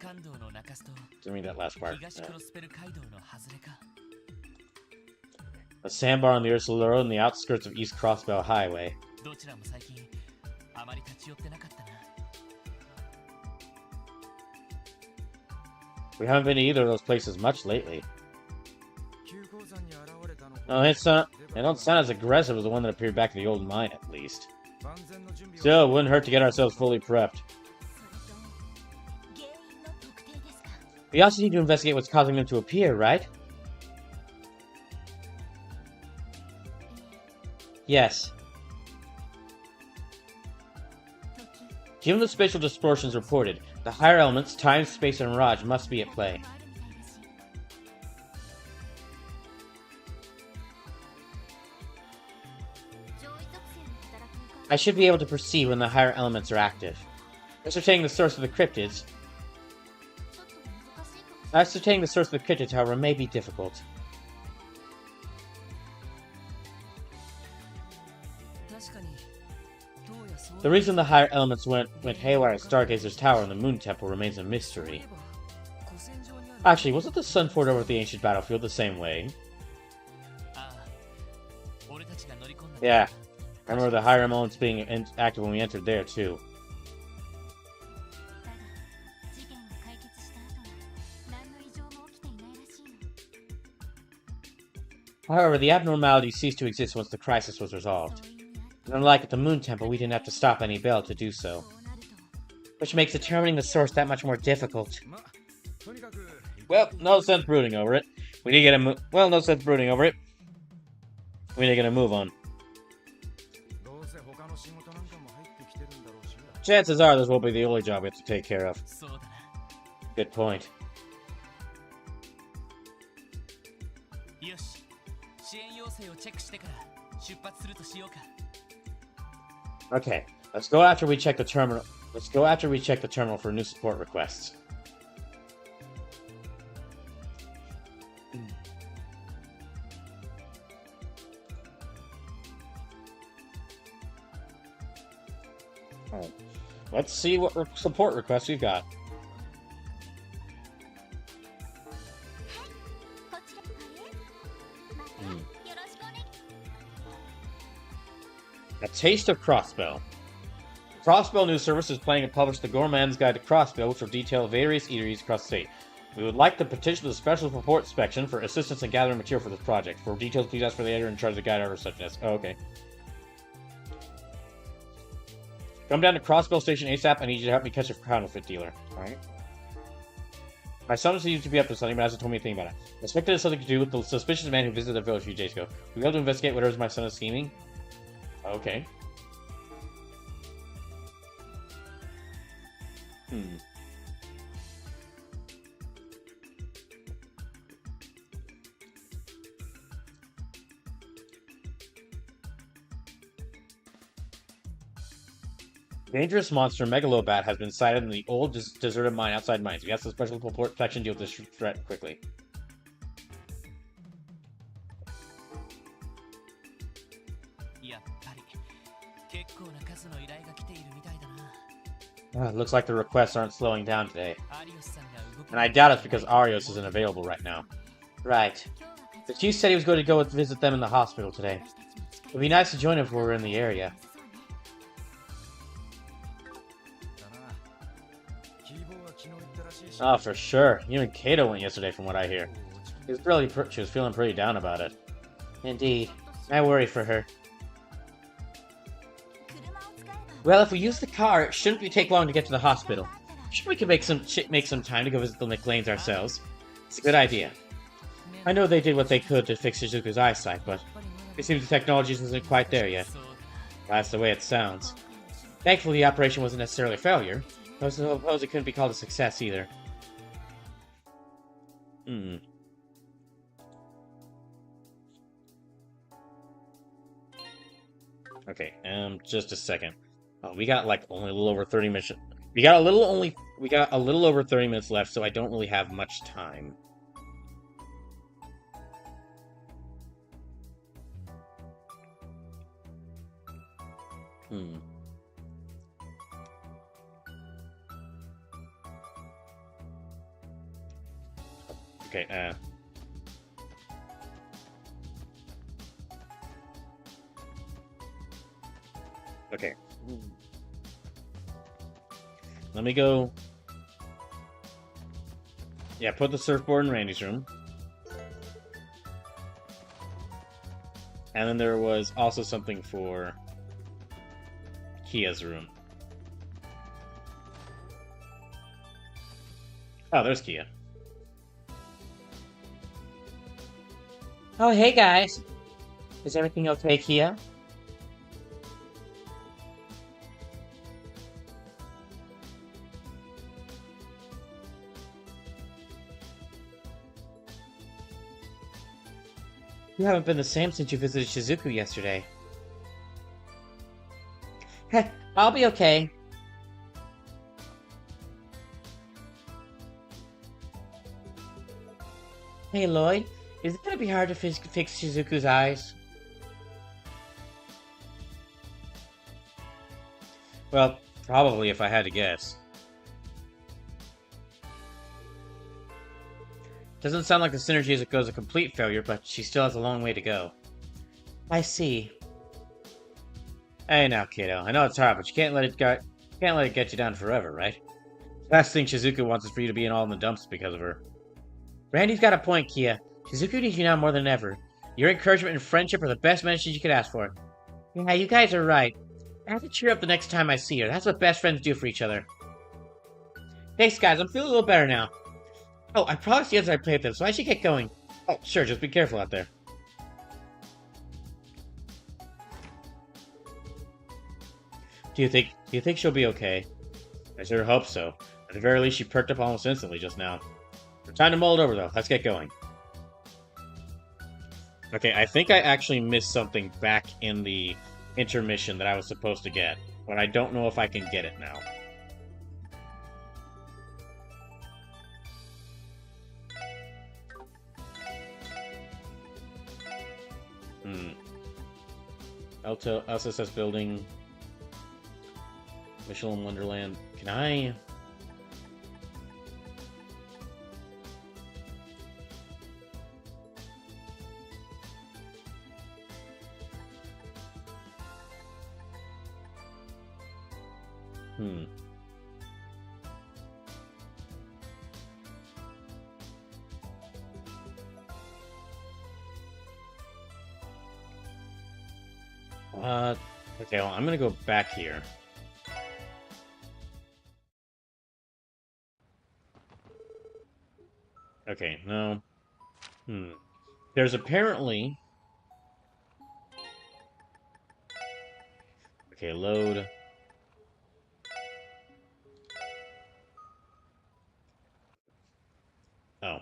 read that last part. A sandbar on the Ursula Road in the outskirts of East Crossbow Highway. We haven't been to either of those places much lately. No, they don't sound as aggressive as the one that appeared back at the old mine, at least. Still, it wouldn't hurt to get ourselves fully prepped. We also need to investigate what's causing them to appear, right? Yes. Given the spatial distortions reported, the higher elements, time, space, and mirage must be at play. I should be able to perceive when the higher elements are active. Ascertaining the source of the cryptids Ascertaining the source of the cryptid, however, may be difficult. The reason the higher elements went haywire at Stargazer's Tower and the Moon Temple remains a mystery. Actually, wasn't the sun poured over the ancient battlefield the same way? Yeah, I remember the higher elements being active when we entered there, too. However, the abnormality ceased to exist once the crisis was resolved. And unlike at the Moon Temple, we didn't have to stop any bell to do so. Which makes determining the source that much more difficult. Well, no sense brooding over it. We need to get a well, no sense brooding over it. We need to get a move on. Chances are this won't be the only job we have to take care of. Good point. Okay, let's go after we check the terminal. Let's go after we check the terminal for new support requests. Alright. Let's see what support requests we've got. A Taste of Crossbell. Crossbell News Service is planning to publish the Gourmand's Guide to Crossbell, which will detail various eateries across the state. We would like to petition the Special Support Section for assistance in gathering material for this project. For details, please ask for the editor in charge of the guide or such as. Oh, okay. Come down to Crossbell Station ASAP. I need you to help me catch a counterfeit dealer. Alright. My son seems to be up to something, but hasn't told me anything about it. I suspect it has something to do with the suspicious man who visited the village a few days ago. Will we be able to investigate whatever my son is scheming? Okay. Dangerous monster Megalobat has been sighted in the old deserted mine outside mines. We ask the special support section to deal with this threat quickly. It looks like the requests aren't slowing down today. And I doubt it's because Arios isn't available right now. Right. The chief said he was going to go visit them in the hospital today. It would be nice to join him if we were in the area. Oh, for sure. Even Kato went yesterday from what I hear. She was feeling pretty down about it. Indeed. I worry for her. Well, if we use the car, it shouldn't take long to get to the hospital. Sure, we can make some time to go visit the McLeans ourselves. It's a good idea. I know they did what they could to fix Shizuku's eyesight, but it seems the technology isn't quite there yet. That's the way it sounds. Thankfully, the operation wasn't necessarily a failure. I suppose it couldn't be called a success either. Okay, just a second. Oh, we got like only a little over 30 minutes. We got a little over 30 minutes left, so I don't really have much time. Okay, okay. Let me go. Yeah, put the surfboard in Randy's room. And then there was also something for Kia's room. Oh, there's Kia. Oh, hey guys. Is everything okay, Kia? You haven't been the same since you visited Shizuku yesterday. Heh, I'll be okay. Hey, Lloyd, is it gonna be hard to fix Shizuku's eyes? Well, probably if I had to guess. Doesn't sound like the synergy as it goes a complete failure, but she still has a long way to go. I see. Hey now, kiddo. I know it's hard, but you can't let it get you down forever, right? Last thing Shizuku wants is for you to be in all in the dumps because of her. Randy's got a point, Kia. Shizuku needs you now more than ever. Your encouragement and friendship are the best medicine you could ask for. Yeah, you guys are right. I have to cheer up the next time I see her. That's what best friends do for each other. Thanks, guys. I'm feeling a little better now. Oh, I promised you as I played them, so I should get going. Oh, sure. Just be careful out there. Do you think she'll be okay? I sure hope so. At the very least, she perked up almost instantly just now. Time to mull it over, though. Let's get going. Okay, I think I actually missed something back in the intermission that I was supposed to get, but I don't know if I can get it now. LSS building. Michelin Wonderland. Can I... Okay, well, I'm gonna go back here. Okay, no. There's apparently... Okay, load. Oh.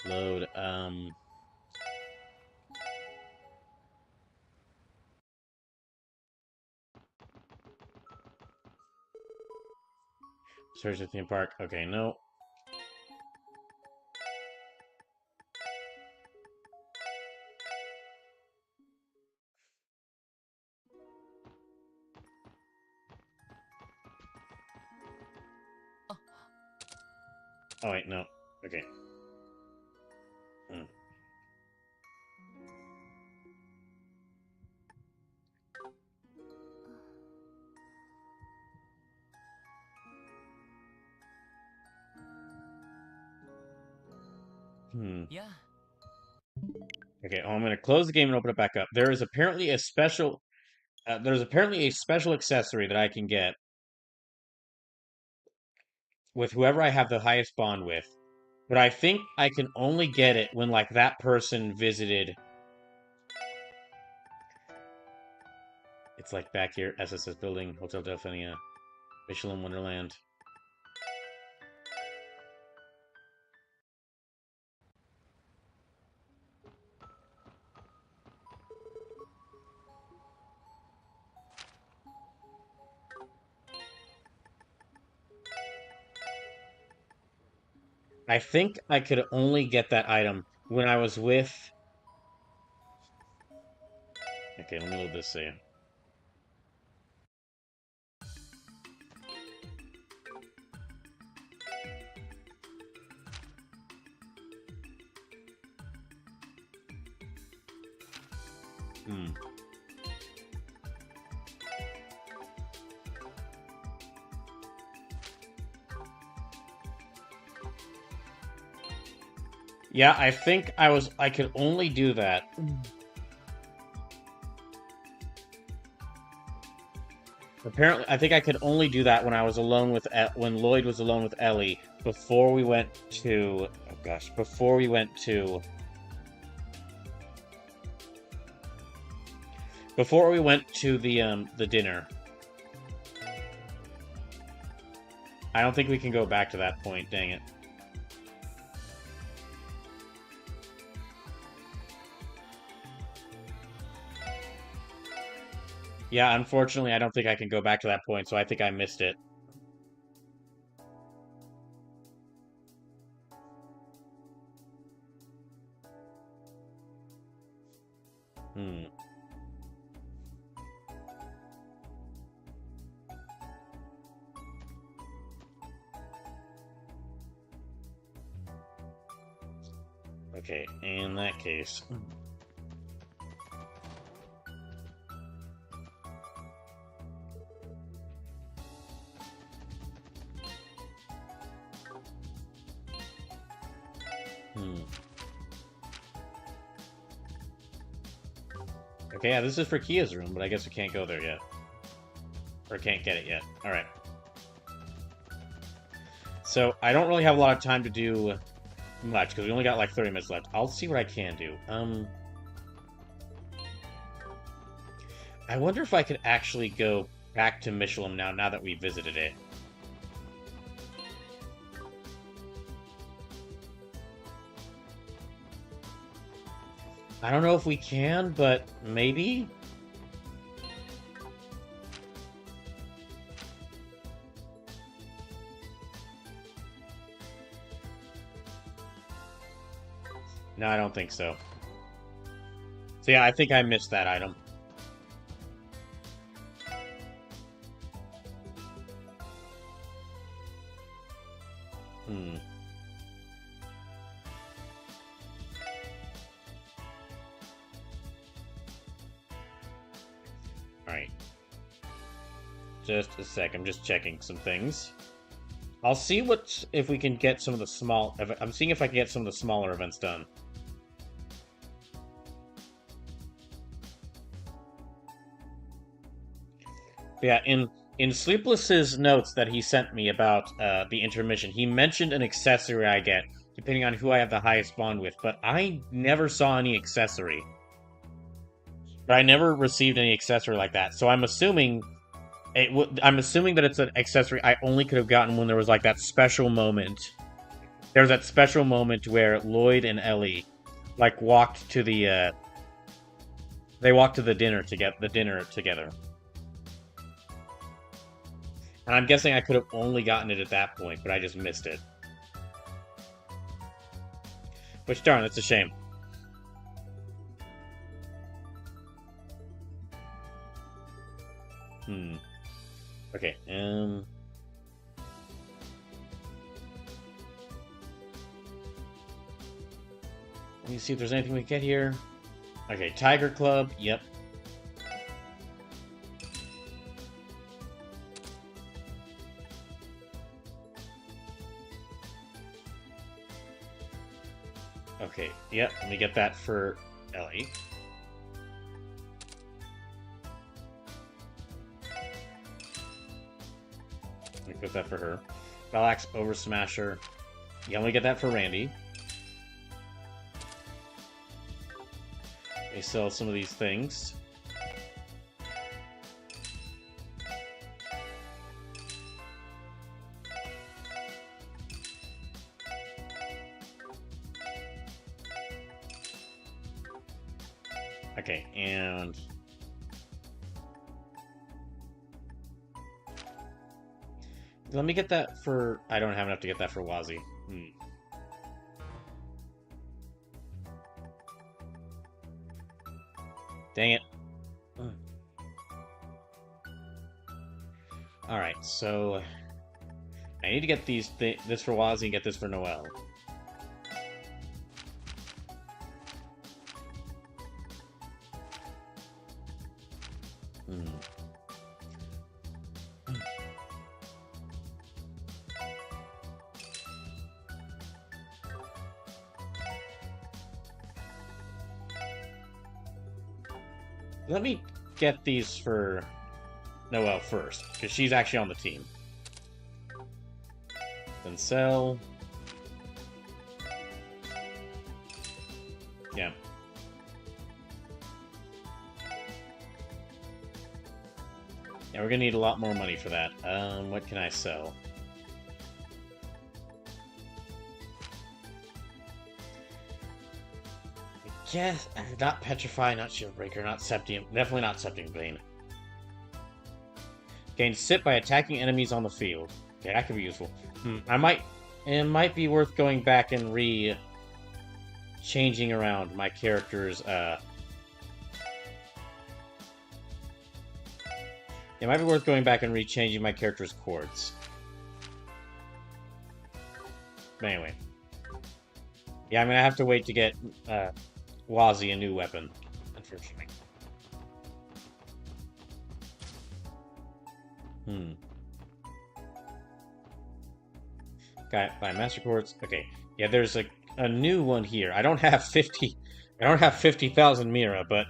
Load, Search the theme park. Okay, no. Oh, wait, no. Okay. Yeah. Okay, I'm gonna close the game and open it back up. There is apparently a special... there's apparently a special accessory that I can get with whoever I have the highest bond with. But I think I can only get it when, like, that person visited... It's, like, back here. SSS Building, Hotel Delphenia, Michelin Wonderland. I think I could only get that item when I was with... Okay, let me load this in. Yeah, I think I could only do that. Apparently, I think I could only do that when I was alone with when Lloyd was alone with Ellie before we went to... Oh gosh, before we went to... Before we went to the dinner. I don't think we can go back to that point, dang it. Yeah, unfortunately, I don't think I can go back to that point, so I think I missed it. Hmm. Okay, in that case... Okay, yeah, this is for Kia's room, but I guess we can't go there yet. Or can't get it yet. Alright. So, I don't really have a lot of time to do much, because we only got like 30 minutes left. I'll see what I can do. I wonder if I could actually go back to Michelin now that we visited it. I don't know if we can, but maybe? No, I don't think so. So yeah, I think I missed that item. Alright. Just a sec, I'm just checking some things. I'll see if we can get some of the I'm seeing if I can get some of the smaller events done. Yeah, in Sleepless's notes that he sent me about the intermission, he mentioned an accessory I get, depending on who I have the highest bond with, but I never saw any accessory. But I never received any accessory like that, so I'm assuming I'm assuming that it's an accessory I only could have gotten when there was like that special moment. There was that special moment where Lloyd and Ellie like walked to the they walked to the dinner together. And I'm guessing I could have only gotten it at that point, but I just missed it. Which, darn, that's a shame. Okay, let me see if there's anything we can get here. Okay, Tiger Club, yep. Okay, yep, let me get that for Ellie. Let me put that for her. Balax Over Smasher. Yeah, let me get that for Randy. They sell some of these things. Okay, and... let me get that for... I don't have enough to get that for Wazzy. Dang it. Alright, so... I need to get this for Wazzy and get this for Noelle. Let me get these for Noelle first, because she's actually on the team. Then sell. Yeah. Yeah, we're gonna need a lot more money for that. What can I sell? Yes, not Petrify, not Shield Breaker, not Septium. Definitely not Septium Bane. Gain Sit by attacking enemies on the field. Okay, that could be useful. It might be worth going back and changing around my character's It might be worth going back and rechanging my character's chords. But anyway. Yeah, I'm gonna have to wait to get Wazzy a new weapon, unfortunately. Got by master chords. Okay. Yeah, there's a new one here. I don't have 50,000 Mira, but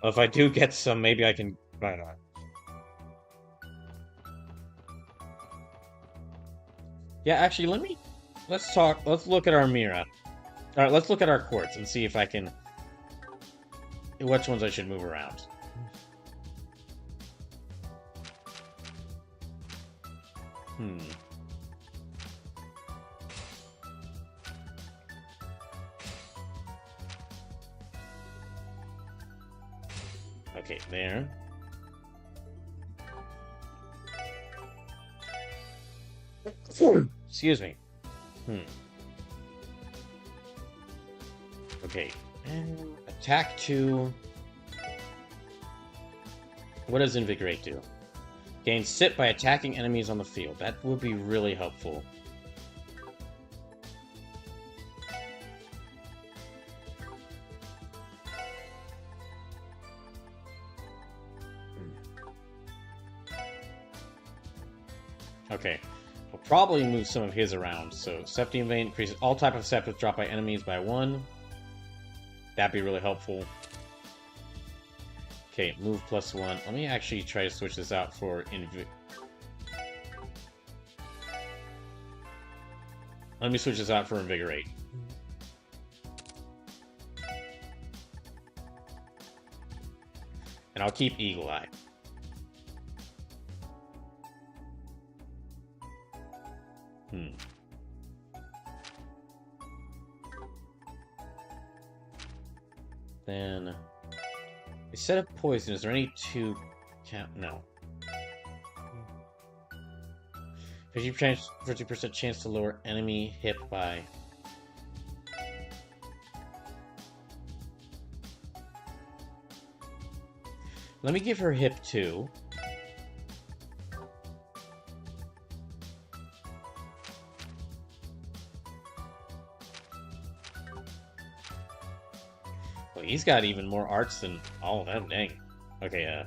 if I do get some, maybe I can buy that. Yeah, actually, let's look at our Mira. Alright, let's look at our quartz and see if I can... which ones I should move around. Okay, there. Excuse me. Okay. Attack 2. What does Invigorate do? Gain sit by attacking enemies on the field. That would be really helpful. Okay. I'll probably move some of his around. So, Septium Vein increases all type of scepters dropped by enemies by 1. That'd be really helpful. Okay, move +1. Let me actually try to switch this out for Let me switch this out for Invigorate. And I'll keep Eagle Eye. Then, instead of poison, is there any 2 count? No. 50% chance to lower enemy hit by. Let me give her hip 2. Well, he's got even more arts than all of them, dang. Okay,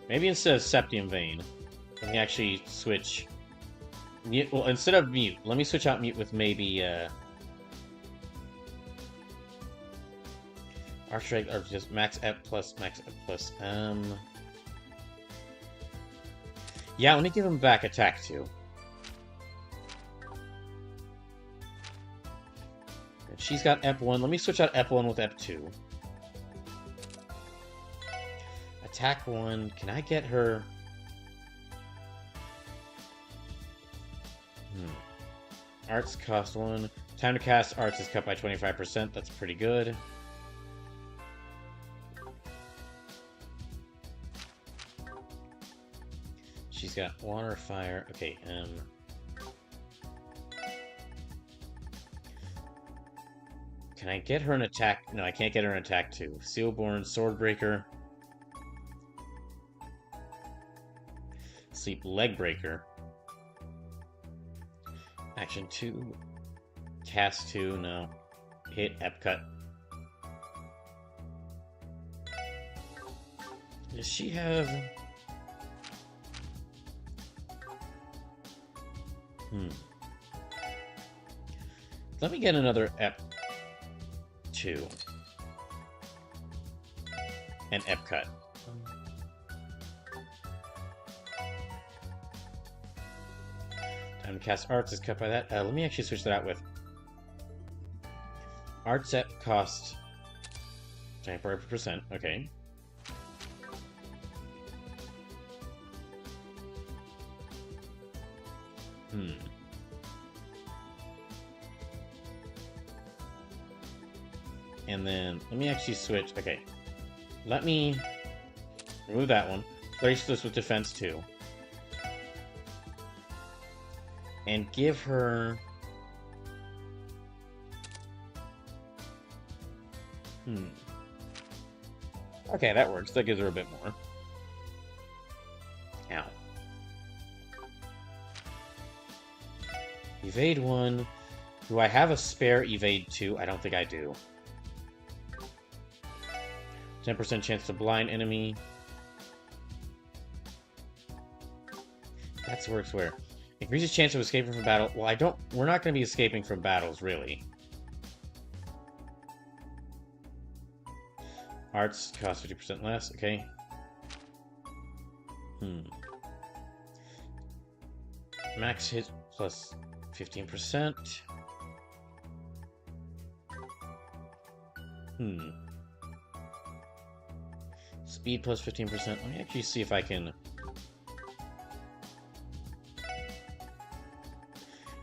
maybe instead of Septium Vein, let me actually switch... Well, instead of Mute, let me switch out Mute with maybe, Archstrike, or just Max F plus, Max F plus, yeah, let me give him back Attack 2. And she's got Ep1, let me switch out Ep1 with Ep2. Attack 1, can I get her... Arts cost 1. Time to cast arts is cut by 25%. That's pretty good. She's got water, fire. Okay, can I get her an attack? No, I can't get her an attack 2. Sealborn, Swordbreaker. Sleep, Legbreaker. Action 2. Cast 2, no. Hit, Epcut. Does she have... Let me get another Ep2. And Epcut. Time to cast arts is cut by that. Let me actually switch that out with arts at cost 24%. Okay. And then let me actually switch. Okay. Let me remove that one. Replace this with defense 2. and give her... Okay, that works. That gives her a bit more. Ow. Evade 1. Do I have a spare evade 2? I don't think I do. 10% chance to blind enemy. That's works where. Increases chance of escaping from battle. Well, we're not going to be escaping from battles, really. Arts cost 50% less. Okay. Max hit plus 15%. Speed plus 15%. Let me actually see if I can...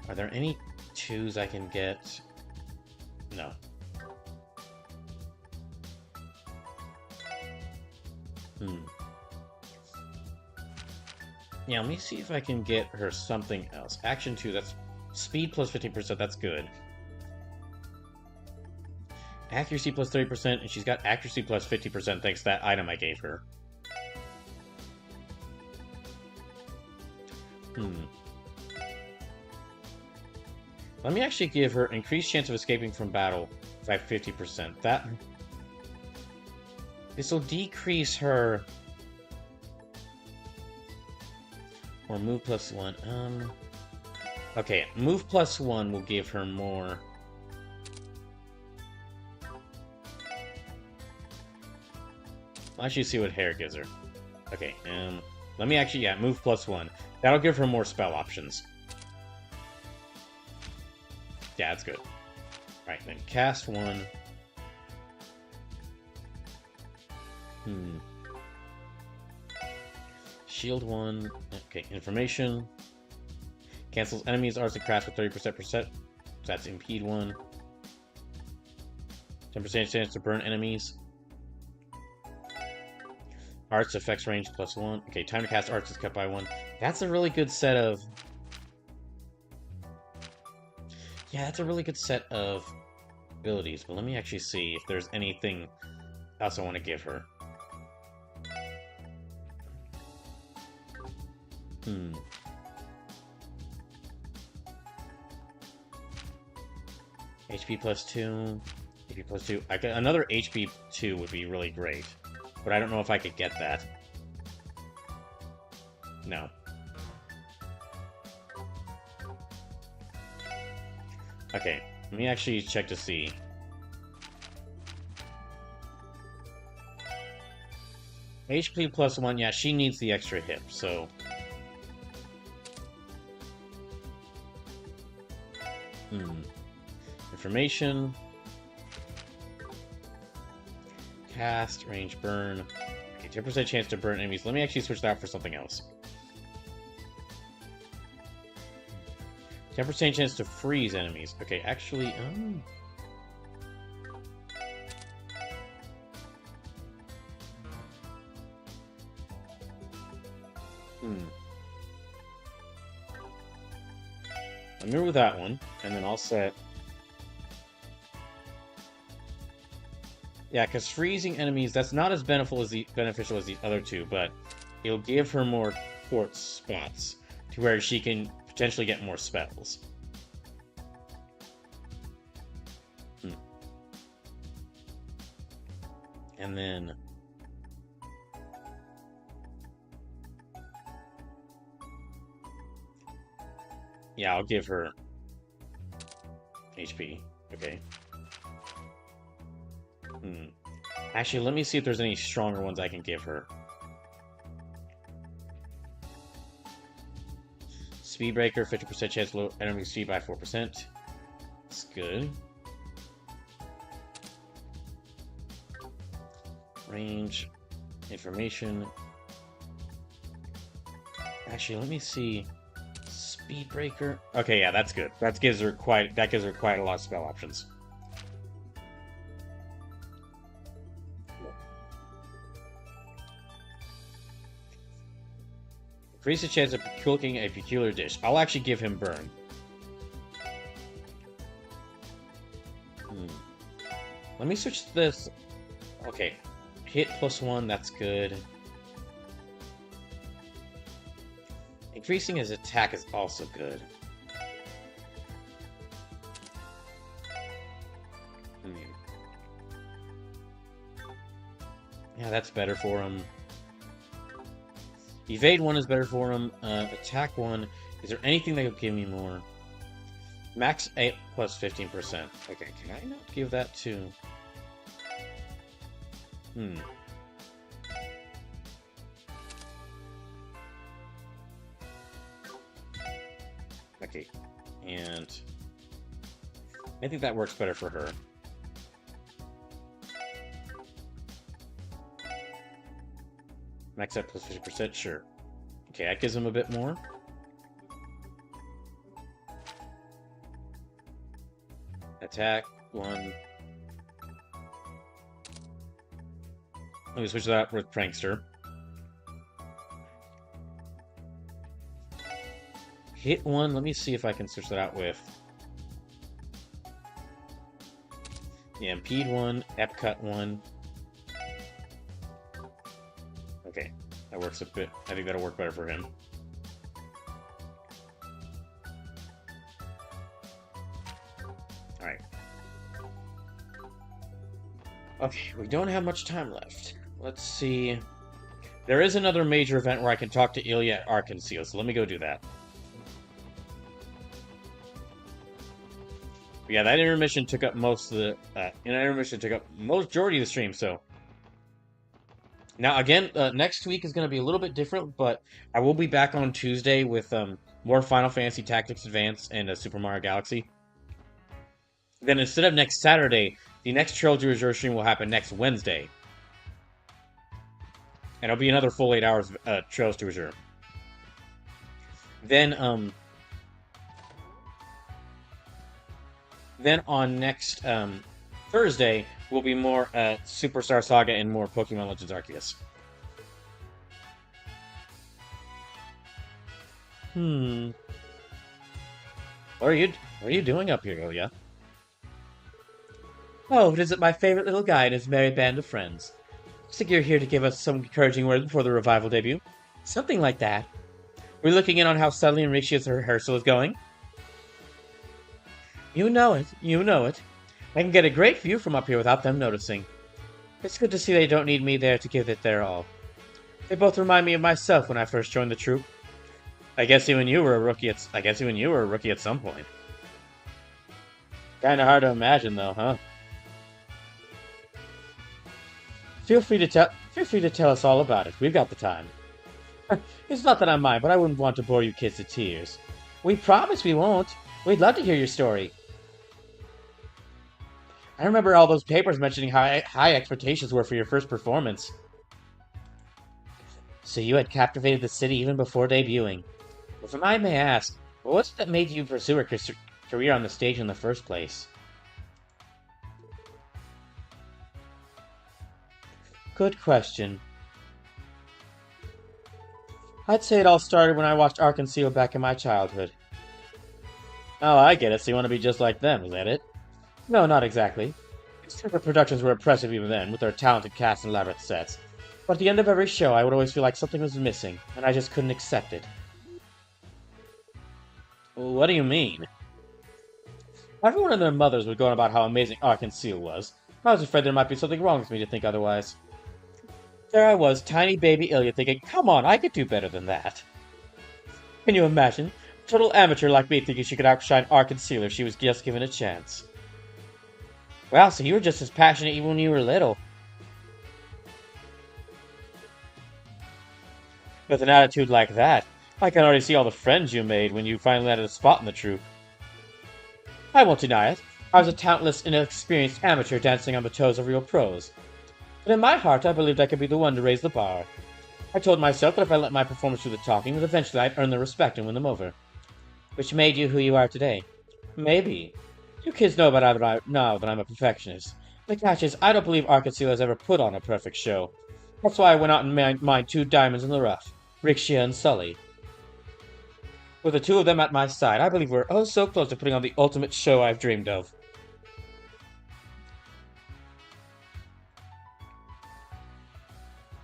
Are there any 2s I can get? No. Yeah, let me see if I can get her something else. Action 2, that's speed plus 15%, that's good. Accuracy plus 30%, and she's got accuracy plus 50% thanks to that item I gave her. Let me actually give her increased chance of escaping from battle by 50%. This will decrease her... Or move plus 1. Okay, move plus 1 will give her more... I'll actually see what hair gives her. Okay, let me actually, move plus 1. That'll give her more spell options. Yeah, that's good. Right, then cast 1. Shield 1. Okay, information. Cancels enemies, arts, and crafts with 30%. So that's impede 1. 10% chance to burn enemies. Arts effects range plus 1. Okay, time to cast arts is cut by 1. That's a really good set of... Yeah, that's a really good set of abilities. But let me actually see if there's anything else I want to give her. HP plus 2. HP plus 2. Another HP 2 would be really great. But I don't know if I could get that. No. Okay, let me actually check to see. HP plus 1, yeah, she needs the extra hip, so... Information. Cast, range, burn. Okay, 10% chance to burn enemies. Let me actually switch that for something else. 10% chance to freeze enemies. Okay, actually, I'll move with that one, and then I'll set... Yeah, because freezing enemies, that's not as beneficial as the other two, but it'll give her more quartz spots to where she can potentially get more spells. And then... Yeah, I'll give her HP. Okay. Actually, let me see if there's any stronger ones I can give her. Speedbreaker, 50% chance to lower enemy speed by 4%. That's good. Range, information. Actually, let me see. Speedbreaker. Okay, yeah, that's good. That gives her quite a lot of spell options. Increase the chance of cooking a peculiar dish. I'll actually give him burn. Let me switch this. Okay. Hit +1, that's good. Increasing his attack is also good. Yeah, that's better for him. Evade 1 is better for him. Attack 1. Is there anything that could give me more? Max 8 plus 15%. Okay, can I not give that to... Okay, and... I think that works better for her. Max out plus 50%, sure. Okay, that gives him a bit more. Attack, 1. Let me switch that out with Prankster. Hit 1, let me see if I can switch that out with... Yeah, Impede 1, Epcut 1. Okay, that works a bit. I think that'll work better for him. Alright. Okay, we don't have much time left. Let's see. There is another major event where I can talk to Ilya at Arkansas, so let me go do that. Yeah, that intermission took up most of the... majority of the stream, so... Now, again, next week is going to be a little bit different, but I will be back on Tuesday with more Final Fantasy Tactics Advance and Super Mario Galaxy. Then instead of next Saturday, the next Trails to Azure stream will happen next Wednesday. And it'll be another full 8 hours of Trails to Azure. Then on next Thursday, will be more Superstar Saga and more Pokemon Legends Arceus. What are you doing up here, Ilya? Oh, visit my favorite little guy and his merry band of friends. Looks like you're here to give us some encouraging words before the revival debut. Something like that. We're looking in on how Sully and Rishia's rehearsal is going. You know it. I can get a great view from up here without them noticing. It's good to see they don't need me there to give it their all. They both remind me of myself when I first joined the troupe. I guess even you were a rookie at some point. Kinda hard to imagine though, huh? Feel free to tell us all about it. We've got the time. It's not that I mind, but I wouldn't want to bore you kids to tears. We promise we won't. We'd love to hear your story. I remember all those papers mentioning how high expectations were for your first performance. So you had captivated the city even before debuting. If I may ask, what was it that made you pursue a career on the stage in the first place? Good question. I'd say it all started when I watched Arkansas back in my childhood. Oh, I get it, so you want to be just like them, is that it? No, not exactly. The productions were impressive even then, with their talented cast and elaborate sets. But at the end of every show, I would always feel like something was missing, and I just couldn't accept it. What do you mean? Everyone and their mothers would go on about how amazing Arkansas was. I was afraid there might be something wrong with me to think otherwise. There I was, tiny baby Ilya, thinking, come on, I could do better than that. Can you imagine? A total amateur like me thinking she could outshine Arkansas if she was just given a chance. Wow, so you were just as passionate even when you were little. With an attitude like that, I can already see all the friends you made when you finally landed a spot in the troupe. I won't deny it. I was a talentless, inexperienced amateur dancing on the toes of real pros. But in my heart, I believed I could be the one to raise the bar. I told myself that if I let my performance do the talking, that eventually I'd earn their respect and win them over. Which made you who you are today. Maybe. You kids know now that I'm a perfectionist. The catch is, I don't believe Arkansas has ever put on a perfect show. That's why I went out and mined 2 diamonds in the rough. Rixia and Sully. With the two of them at my side, I believe we're oh so close to putting on the ultimate show I've dreamed of.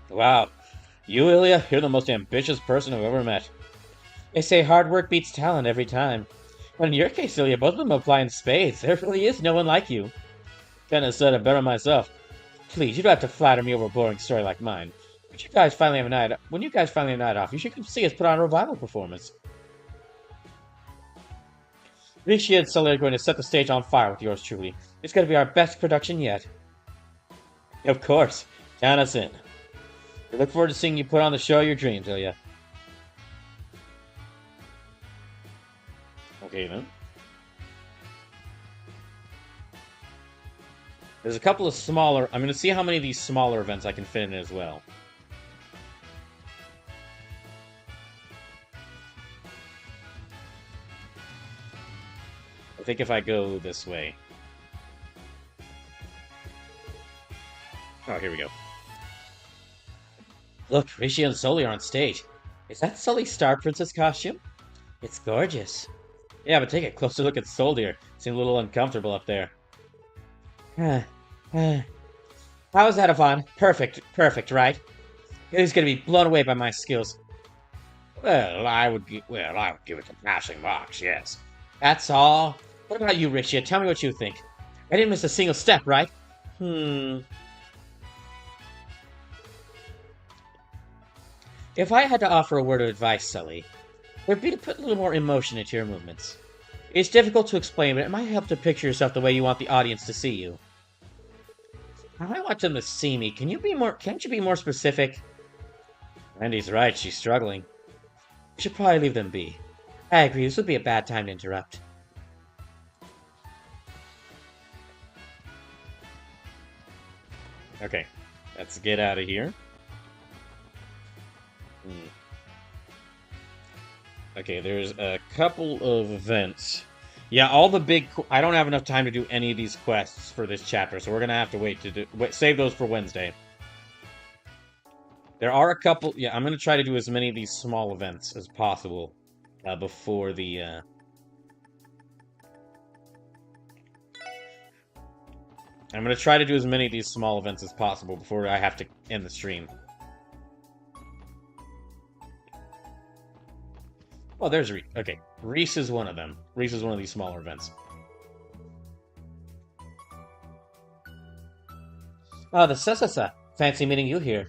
Wow. You, Ilya, you're the most ambitious person I've ever met. They say hard work beats talent every time. But in your case, Ilya, both of them apply in spades. There really is no one like you. Couldn't have said it better myself. Please, you don't have to flatter me over a boring story like mine. When you guys finally have a night off, you should come see us put on a revival performance. Rishi and Sully are going to set the stage on fire with yours truly. It's going to be our best production yet. Of course. Count us in. We look forward to seeing you put on the show of your dreams, Ilya. Okay, then. There's a couple of smaller... I'm going to see how many of these smaller events I can fit in as well. I think if I go this way... Oh, here we go. Look, Rishi and Sully are on stage. Is that Sully's Star Princess costume? It's gorgeous. Yeah, but take a closer look at Sol, dear. Seems a little uncomfortable up there. How was that, Yvonne? Perfect, right? He's gonna be blown away by my skills. Well, I would give it a passing marks, yes. That's all. What about you, Rishi? Tell me what you think. I didn't miss a single step, right? If I had to offer a word of advice, Sully, it would be to put a little more emotion into your movements. It's difficult to explain, but it might help to picture yourself the way you want the audience to see you. I want them to see me. Can't you be more specific? Randy's right, she's struggling. We should probably leave them be. I agree, this would be a bad time to interrupt. Okay, let's get out of here. Okay, there's a couple of events. Yeah, all the big... I don't have enough time to do any of these quests for this chapter, so we're going to have to save those for Wednesday. There are a couple... Yeah, I'm going to try to do as many of these small events as possible before the... I'm going to try to do as many of these small events as possible before I have to end the stream. Oh, there's Reese. Okay, Reese is one of them. Reese is one of these smaller events. Oh, the Sasa. Fancy meeting you here.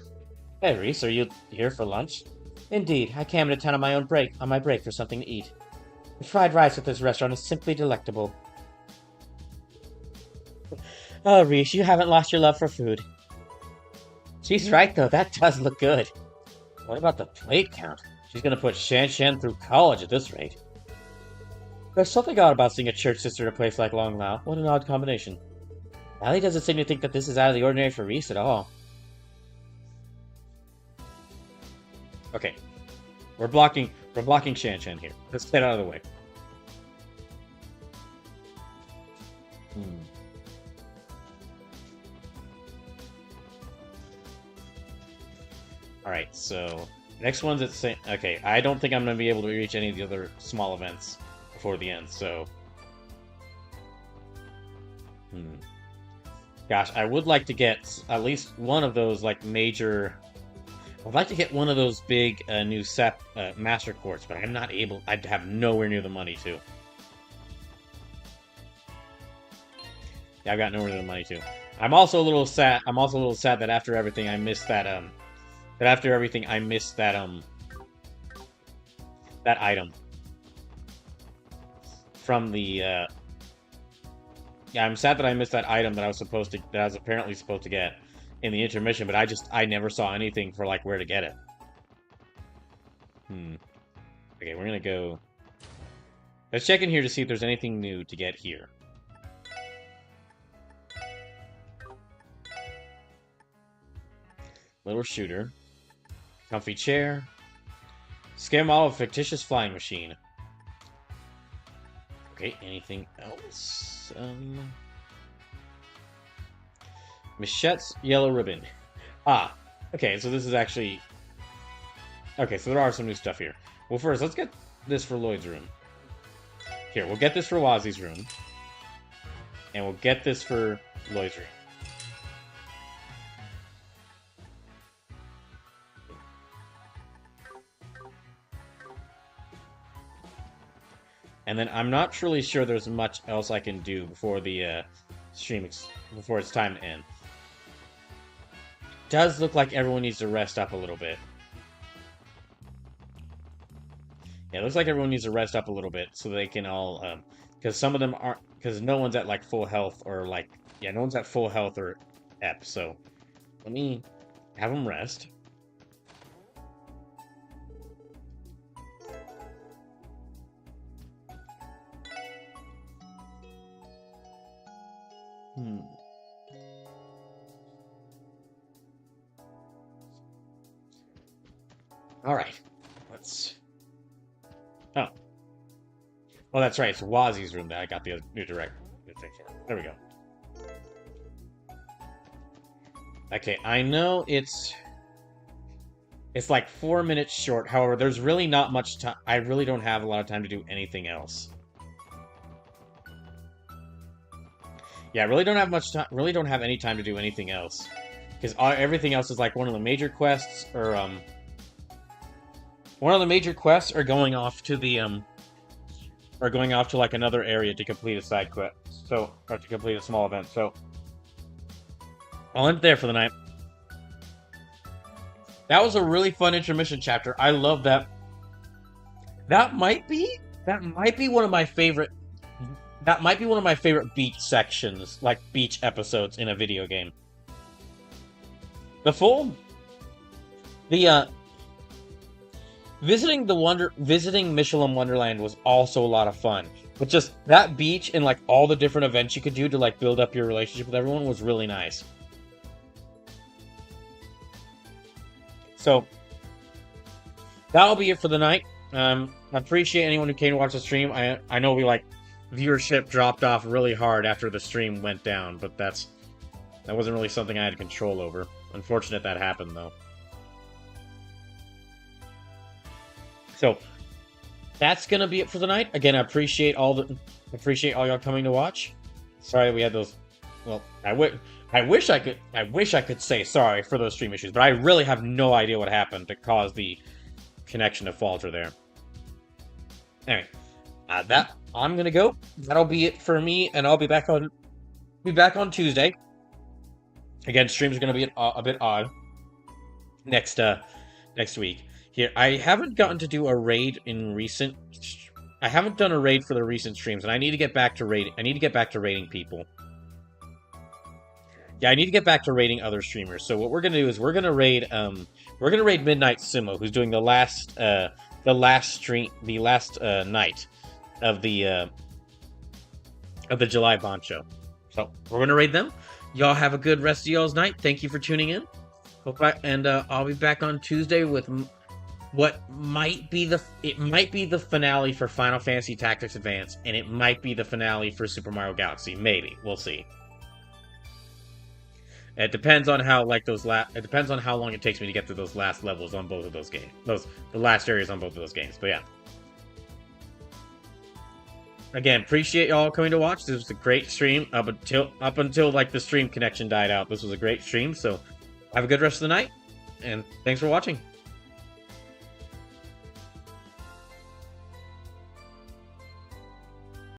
Hey, Reese, are you here for lunch? Indeed, I came into town on my break for something to eat. The fried rice at this restaurant is simply delectable. Oh, Reese, you haven't lost your love for food. She's right, though. That does look good. What about the plate count? She's gonna put Shan through college at this rate. There's something odd about seeing a church sister in a place like Long Lao. What an odd combination. Allie doesn't seem to think that this is out of the ordinary for Reese at all. Okay. We're blocking Shan here. Let's get out of the way. Alright, so... Next one's at St. Okay, I don't think I'm going to be able to reach any of the other small events before the end, so... Gosh, I would like to get at least one of those, like, major... I'd like to get one of those big new Master Quartz, but I'm not able... I have nowhere near the money to. Yeah, I've got nowhere near the money to. I'm also a little sad that after everything I missed that, that item from the, yeah, I'm sad that I missed that item that I was apparently supposed to get in the intermission, but I never saw anything for, like, where to get it. Okay, we're gonna go... Let's check in here to see if there's anything new to get here. Little shooter. Comfy chair. Scale model of fictitious flying machine. Okay, anything else? Michette's yellow ribbon. Ah, okay, so this is actually... Okay, so there are some new stuff here. Well, first, let's get this for Lloyd's room. Here, we'll get this for Wazzy's room. And we'll get this for Lloyd's room. And then I'm not truly sure there's much else I can do before the before it's time to end. Does look like everyone needs to rest up a little bit. Yeah, it looks like everyone needs to rest up a little bit so they can all, because some of them aren't, because no one's at like full health or like, yeah, no one's at full health or EP. So let me have them rest. All right, let's. Oh, well, that's right. It's Wazzy's room that I got the new thing for. There we go. Okay, I know it's like 4 minutes short. However, there's really not much time. I really don't have a lot of time to do anything else. Yeah, I really don't have much time. Really don't have any time to do anything else because everything else is like one of the major quests or one of the major quests are going off to the or going off to like another area to complete a side quest. So or to complete a small event. So I'll end there for the night. That was a really fun intermission chapter. I love that. That might be one of my favorite. That might be one of my favorite beach sections, like beach episodes in a video game. Visiting Michelin Wonderland was also a lot of fun. But just that beach and like all the different events you could do to like build up your relationship with everyone was really nice. So that'll be it for the night. I appreciate anyone who came to watch the stream. I know viewership dropped off really hard after the stream went down, but that wasn't really something I had control over. Unfortunate that happened though. So that's gonna be it for the night. Again, I appreciate all y'all coming to watch. Sorry we had those. Well, I wish I could say sorry for those stream issues, but I really have no idea what happened to cause the connection to falter there. Anyway, I'm gonna go. That'll be it for me, and I'll be back on Tuesday. Again, streams are gonna be a bit odd next week. Here, I haven't gotten to do a raid in recent. I haven't done a raid for the recent streams, and I need to get back to raiding. I need to get back to raiding people. Yeah, I need to get back to raiding other streamers. So what we're gonna do is we're gonna raid Midnight Simo, who's doing the last night of the July Bond show. So we're gonna raid them. Y'all have a good rest of y'all's night. Thank you for tuning in. I'll be back on Tuesday with what might be the finale for Final Fantasy Tactics Advance, and it might be the finale for Super Mario Galaxy. Maybe we'll see. It depends on how it depends on how long it takes me to get to those last levels on both of those games. The last areas on both of those games. But yeah. Again, appreciate y'all coming to watch. This was a great stream up until like the stream connection died out. This was a great stream. So have a good rest of the night, and thanks for watching.